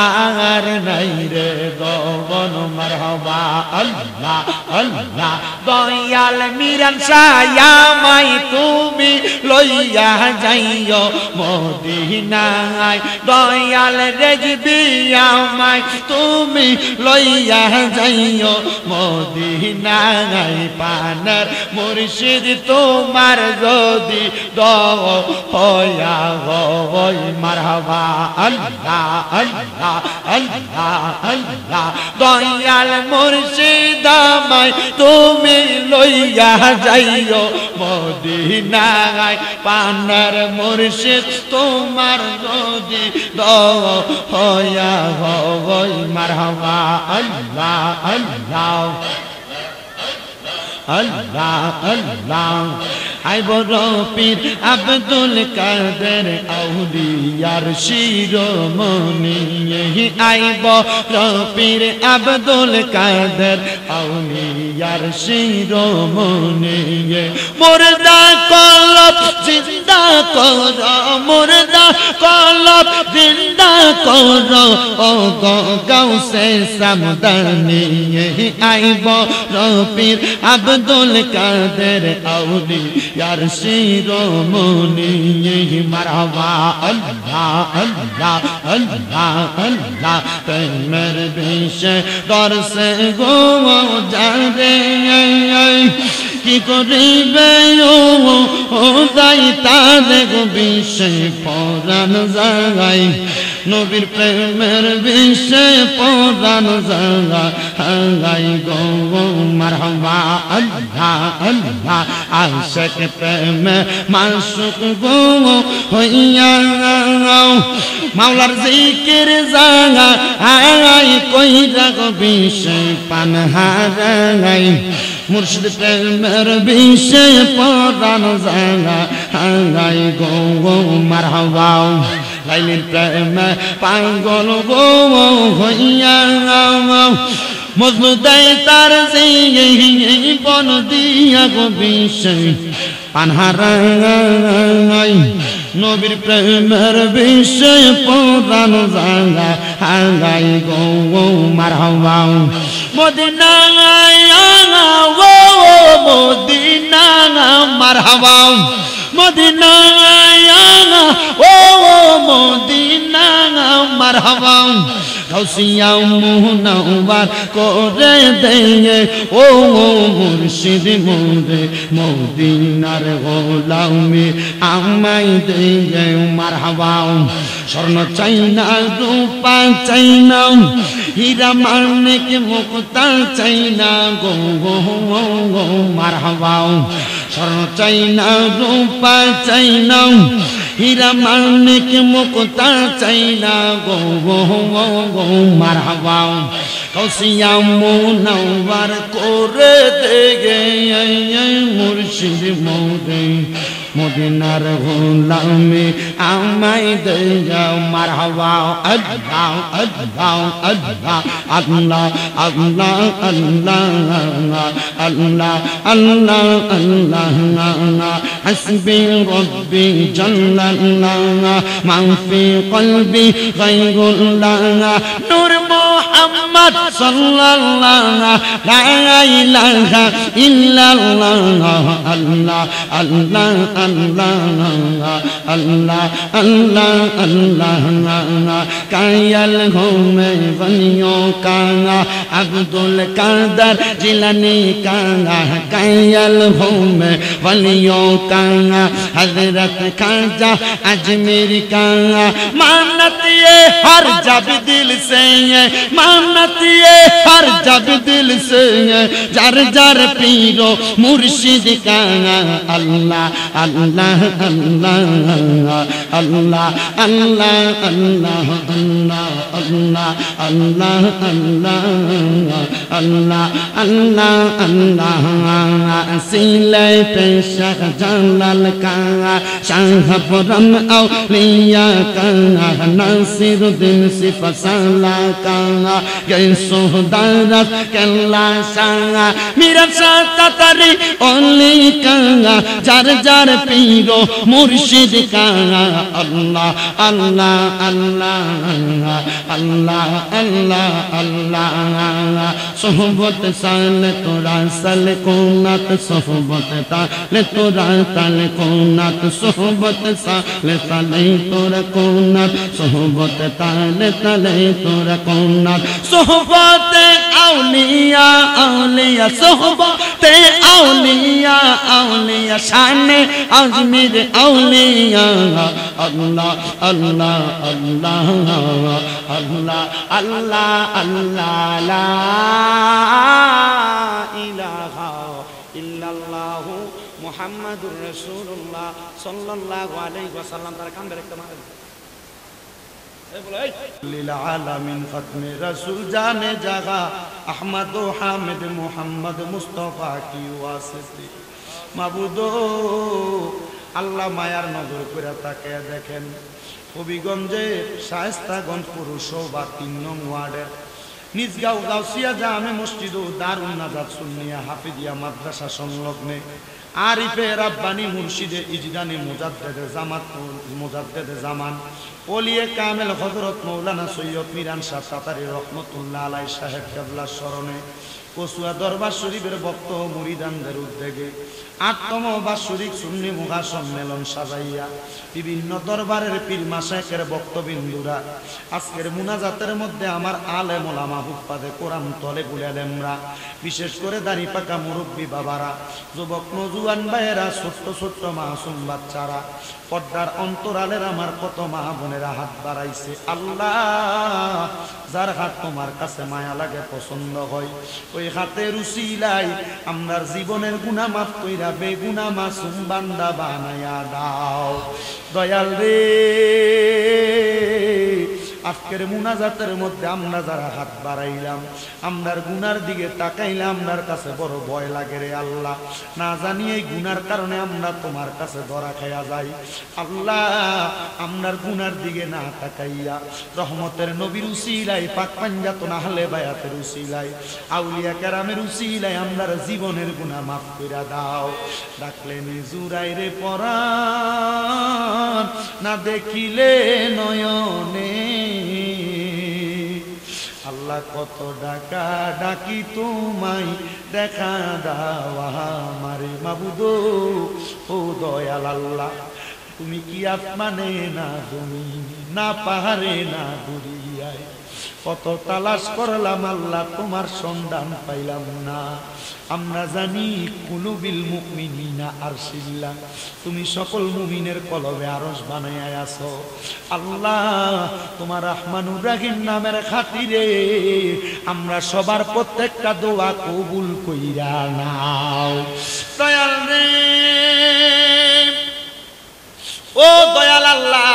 আগার নাই রে দোগন মারহাবা আল্লাহ আল্লাহ দয়াল মিরান শায়ামাই তুমি লইয়া যাইও মদিনায় দয়াল রেজবি আমায় তুমি লইয়া যাইও মদিনায় পানার মুর্শিদ তোমার যদি দয়া হয় মারহাবা আল্লাহ আল্লাহ আল্লাহ আল্লাহ দয়াল মুর্শিদ আমায় তুমি লইয়া যাইও মদিনায় পানার মুর্শিদ তোমার যদি দয়া হয় মারহাবা আল্লাহ আল্লাহ আল্লাহ আল্লাহ আই বড় পীর আব্দুল কাদের আউলিয়ার শিরোমণি আই বড় পীর আব্দুল কাদের আউলিয়ার শিরোমণি মুর্দা কলব জিন্দা কর মুর্দা কলব জিন্দা কর ও গাউসে সামদানি আই বড় পীর আব্দুল কাদের আউলিয়ার শিরোমণি মারহাবা আল্লাহ আল্লাহ আল্লাহ আল্লাহ প্রেমের বিষে দর্শে গো যারে কি করিবে ও দাই তারে গো বিষে পরাণ যায় নবীর প্রেমের বিষে পরাণ যায় গো মারহাবা আল্লাহ আল্লাহ আশিক প্রেমে মাসুক গো হইয়া মাওলার জিকির জাগা আই কইরা গো বিষে পান হারাই মুর্শিদ প্রেমের বিষে পরাণ যায় গো মারহাবা লাইলির প্রেমে পাগল গো হইয়া মজনু দেয় তার জীবন দিয়া গো বিষে পানহারাই নবীর প্রেমের বিষে পরাণ যায় গো মারহাবা মদিনায় ও মদিনা মারহাবা মদিনা ও মদিনা মারহাবা গাউসিয়া মুনওয়ার করে দেয়ে ও মুর্শিদ মোরে মদিনার গোলামি আমায় দেয়ে মারহাবা স্বর্ণ চাই না রূপা চাই না হীরা মানিক মুক্তা চাই না গো গো মারহাবা স্বর্ণ চাই না রূপা চাই না হীরা মানিক মুক্তা চাই না গো গো গো মারহাবা গাউসিয়া মুনওয়ার করে দেগে মুর্শিদ মোরে মদিনার গোলামি আমায় দেয়া মারহাবা আল্লাহ আল্লাহ আল্লাহ আল্লাহ আল্লাহ আল্লাহ আল্লাহ আল্লাহ হাসবি রব্বি জাল্লাল্লাহ মা ফি কলবি গায়রুল্লাহ নূর মুহাম্মদ সাল্লাল্লাহু লা ইলাহা ইল্লাল্লাহ আল্লাহ আল্লাহ Allah Allah Allah Allah Kayal home vaniyo kanga Abdul Qadir Jilani kanga Kayal home vaniyo kanga Hazrat Khaja Ajmer kanga Manat ye har jab dil se Manat ye har jab dil se Jar jar piro murshid kanga Allah Allah Allah Allah Allah Allah Allah Allah Allah Allah Allah Silai pesha jalal ka Shahpuram awliya ka Nasiruddin sifasala ka Yasudarat kalla sa Mirat satatari oli ka jar jar piro murshid ka Allah Allah Allah Allah Allah Allah sohbat sal tora sal kunat sohbat tal tora tal kunat sohbat sal tal tora kunat sohbat tal tal tora kunat sohbat awliya awliya sohbat awliya awliya shane Ajmer awliya Allah Allah Allah Allah Allah Allah la ilaha illallah Muhammadur Rasulullah sallallahu alaihi wasallam তার কান ধরে একটা মারেন এই বলে লিল আলামিন খতমে রাসূল জানে জাগা আহমদ ও হামিদ মুহাম্মদ মুস্তাফা কি ওয়াসিতে মাবুদো আল্লাহ মায়ার নজর করে তাকে দেখেন হবিগঞ্জে শায়েস্তাগঞ্জ পৌরসভা 3 নং ওয়ার্ডের নিজগাঁও গাউসিয়া জামে মসজিদ ও দারুন নাজাত সুন্নিয়া হাফিজিয়া মাদ্রাসা সংলগ্নে আরিফে রাব্বানি মুর্শিদে ইজদানি মুজাদ্দেদে জামান ওলিয়ে কামেল হযরত মাওলানা সৈয়দ মিরান শাহ তাতারি রহমাতুল্লাহ আলাইহি সাহেব কেবলার স্মরণে কসুয়া দরবার শরীফের ভক্ত মুরিদানদের উদ্যোগে ৮তম বাৎসরিক সুন্নি মুহা সম্মেলন সাজাইয়া বিভিন্ন দরবারের পীর মাশায়েখের বক্তবিন্দুরা আজকের মুনাজাতের মধ্যে আমার আলেম ওলামা হুফাজে কোরআন তলেবুল আলেমরা বিশেষ করে দাড়ি পাকা মুরব্বী বাবারা যুবক নওজোয়ান ভাইয়েরা ছোট্ট ছোট্ট মাসুম বাচ্চারা পর্দার অন্তরালের আমার কত মা বোনেরা হাত বাড়াইছে আল্লাহ যার হাত তোমার কাছে মায়া লাগে পছন্দ হয় ওই হাতের উসিলায় আমরার জীবনের গুনাহ মাফ কইরা বেগুনাহ মাসুম বান্দা বানায়া দাও দয়াল রে আজকের মুনাজাতের মধ্যে আমরা যারা হাত বাড়াইলাম আমরার গুনার দিকে তাকাইলাম আমরার কাছে বড় ভয় লাগে রে আল্লাহ না জানি এই গুনার কারণে আমরা তোমার কাছে ধরা খাইয়া যাই আল্লাহ আমরার গুনার দিকে না তাকাইয়া রহমতের নবীর উসিলায় পাক পাঞ্জাতন আহলে বায়াতের উসিলায় আউলিয়া কেরামের উসিলায় আমরার জীবনের গুনাহ মাফ কইরা দাও ডাকলে নিজুরাই রে পরাণ না দেখিলে নয়নে আল্লাহ কত ডাকা ডাকি তোমায় দেখা দাও আমারে মাবুদ ও দয়াল আল্লাহ তুমি কি আসমানে না জমিনে না পাহাড়ে না দরিয়ায় কত তালাশ করলাম আল্লাহ তোমার সন্ধান পাইলাম না আমরা জানি কুলুবিল মুমিনিনা আরশিল্লাহ তুমি সকল মুমিনের কলবে আরশ বানায়া আছো আল্লাহ তোমার রহমানুর রহিম নামের খাতিরে আমরা সবার প্রত্যেকটা দোয়া কবুল কইরা নাও দয়াল রে ও দয়াল আল্লাহ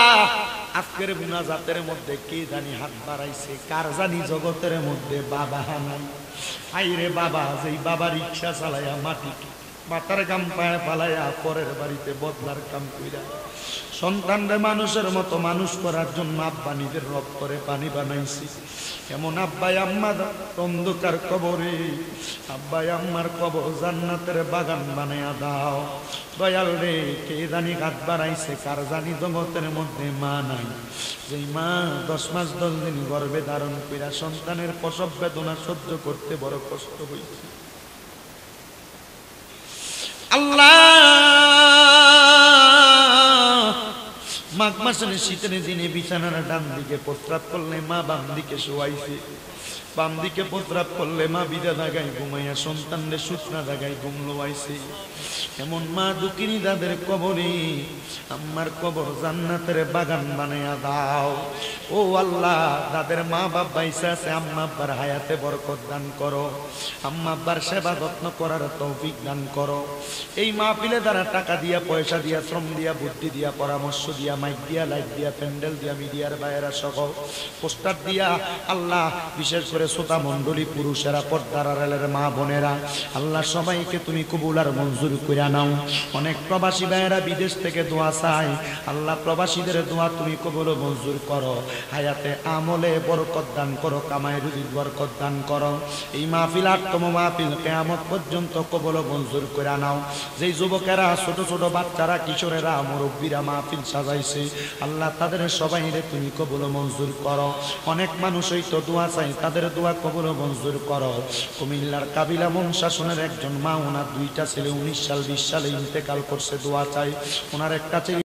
আজকের মুনাজাতের মধ্যে কে জানি হাত বাড়াইছে কার জানি জগতের মধ্যে বাবা নাই আইরে বাবা যেই বাবা রিক্সা চালাইয়া মাথার গাম পায়ে পালাইয়া পরের বাড়িতে বদলার কাম কইরা সন্তানরে মানুষের মতো মানুষ করার জন্য আব্বা নিজের রক্তরে পানি বানাইছি এমন আব্বাই আম্মা অন্ধকার কবরে আব্বাই আম্মার কবর জান্নাতের বাগান বানাইয়া দাও দয়াল রে কে জানি হাত বাড়াইছে কার জানি জগতের মধ্যে মা নাই যেই মা 10 মাস 10 দিন গর্ভে ধারণ কইরা সন্তানের প্রসব বেদনা সহ্য করতে বড় কষ্ট হইছে আল্লাহ মাঘ মাসের শীতের দিনে বিছানার ডান দিকে প্রস্রাব করলে মা বাম দিকে শোয়াইছে বাম দিকে প্রস্রাব করলে মা বিদা জায়গায় ঘুমাইয়া সন্তানদের সূচনা জায়গায় ঘুম লোয়াইছে এমন মা দুঃখিনী দাদের কবরে আম্মার কবর জান্নাতের বাগান বানাইয়া দাও ও আল্লাহ যাদের মা বাপ বাইসা আছে আম্মা আব্বার হায়াতে বরকত দান করো আম্মা আব্বার সেবা যত্ন করার তৌফিক দান করো এই মাহফিলে দ্বারা টাকা দিয়া পয়সা দিয়া শ্রম দিয়া বুদ্ধি দিয়া পরামর্শ দিয়া মাইক দিয়া লাইট দিয়া প্যান্ডেল দিয়া মিডিয়ার বাইরা সহ পোস্টার দিয়া আল্লাহ বিশেষ করে শ্রোতা মণ্ডলী পুরুষেরা পর্দার আড়ালের মা বোনেরা আল্লাহ সবাইকে তুমি কবুল আর মঞ্জুর কইরা নাও অনেক প্রবাসী ভাইয়েরা বিদেশ থেকে দোয়া চায় আল্লাহ প্রবাসীদের দোয়া তুমি কবুল ও মঞ্জুর করো হায়াতে আমলে বরকত দান করো কামাই রুজির বরকত দান করো এই মাহফিল 8তম মাহফিল কিয়ামত পর্যন্ত কবুল ও মঞ্জুর কইরা নাও যেই যুবকেরা ছোট ছোট বাচ্চারা কিশোরেরা মুরব্বীরা মাহফিল সাজাইছে আল্লাহ তাদের সবাইরে তুমি কবুল ও মঞ্জুর করো অনেক মানুষই তো দোয়া চাই তাদের দোয়া কবুল ও মঞ্জুর করো কুমিল্লার কাবিলা বংশাসনের একজন মা ওনার 2টা ছেলে 19 সাল 20 সালে ইন্তেকাল করছে দোয়া চাই ওনার একটা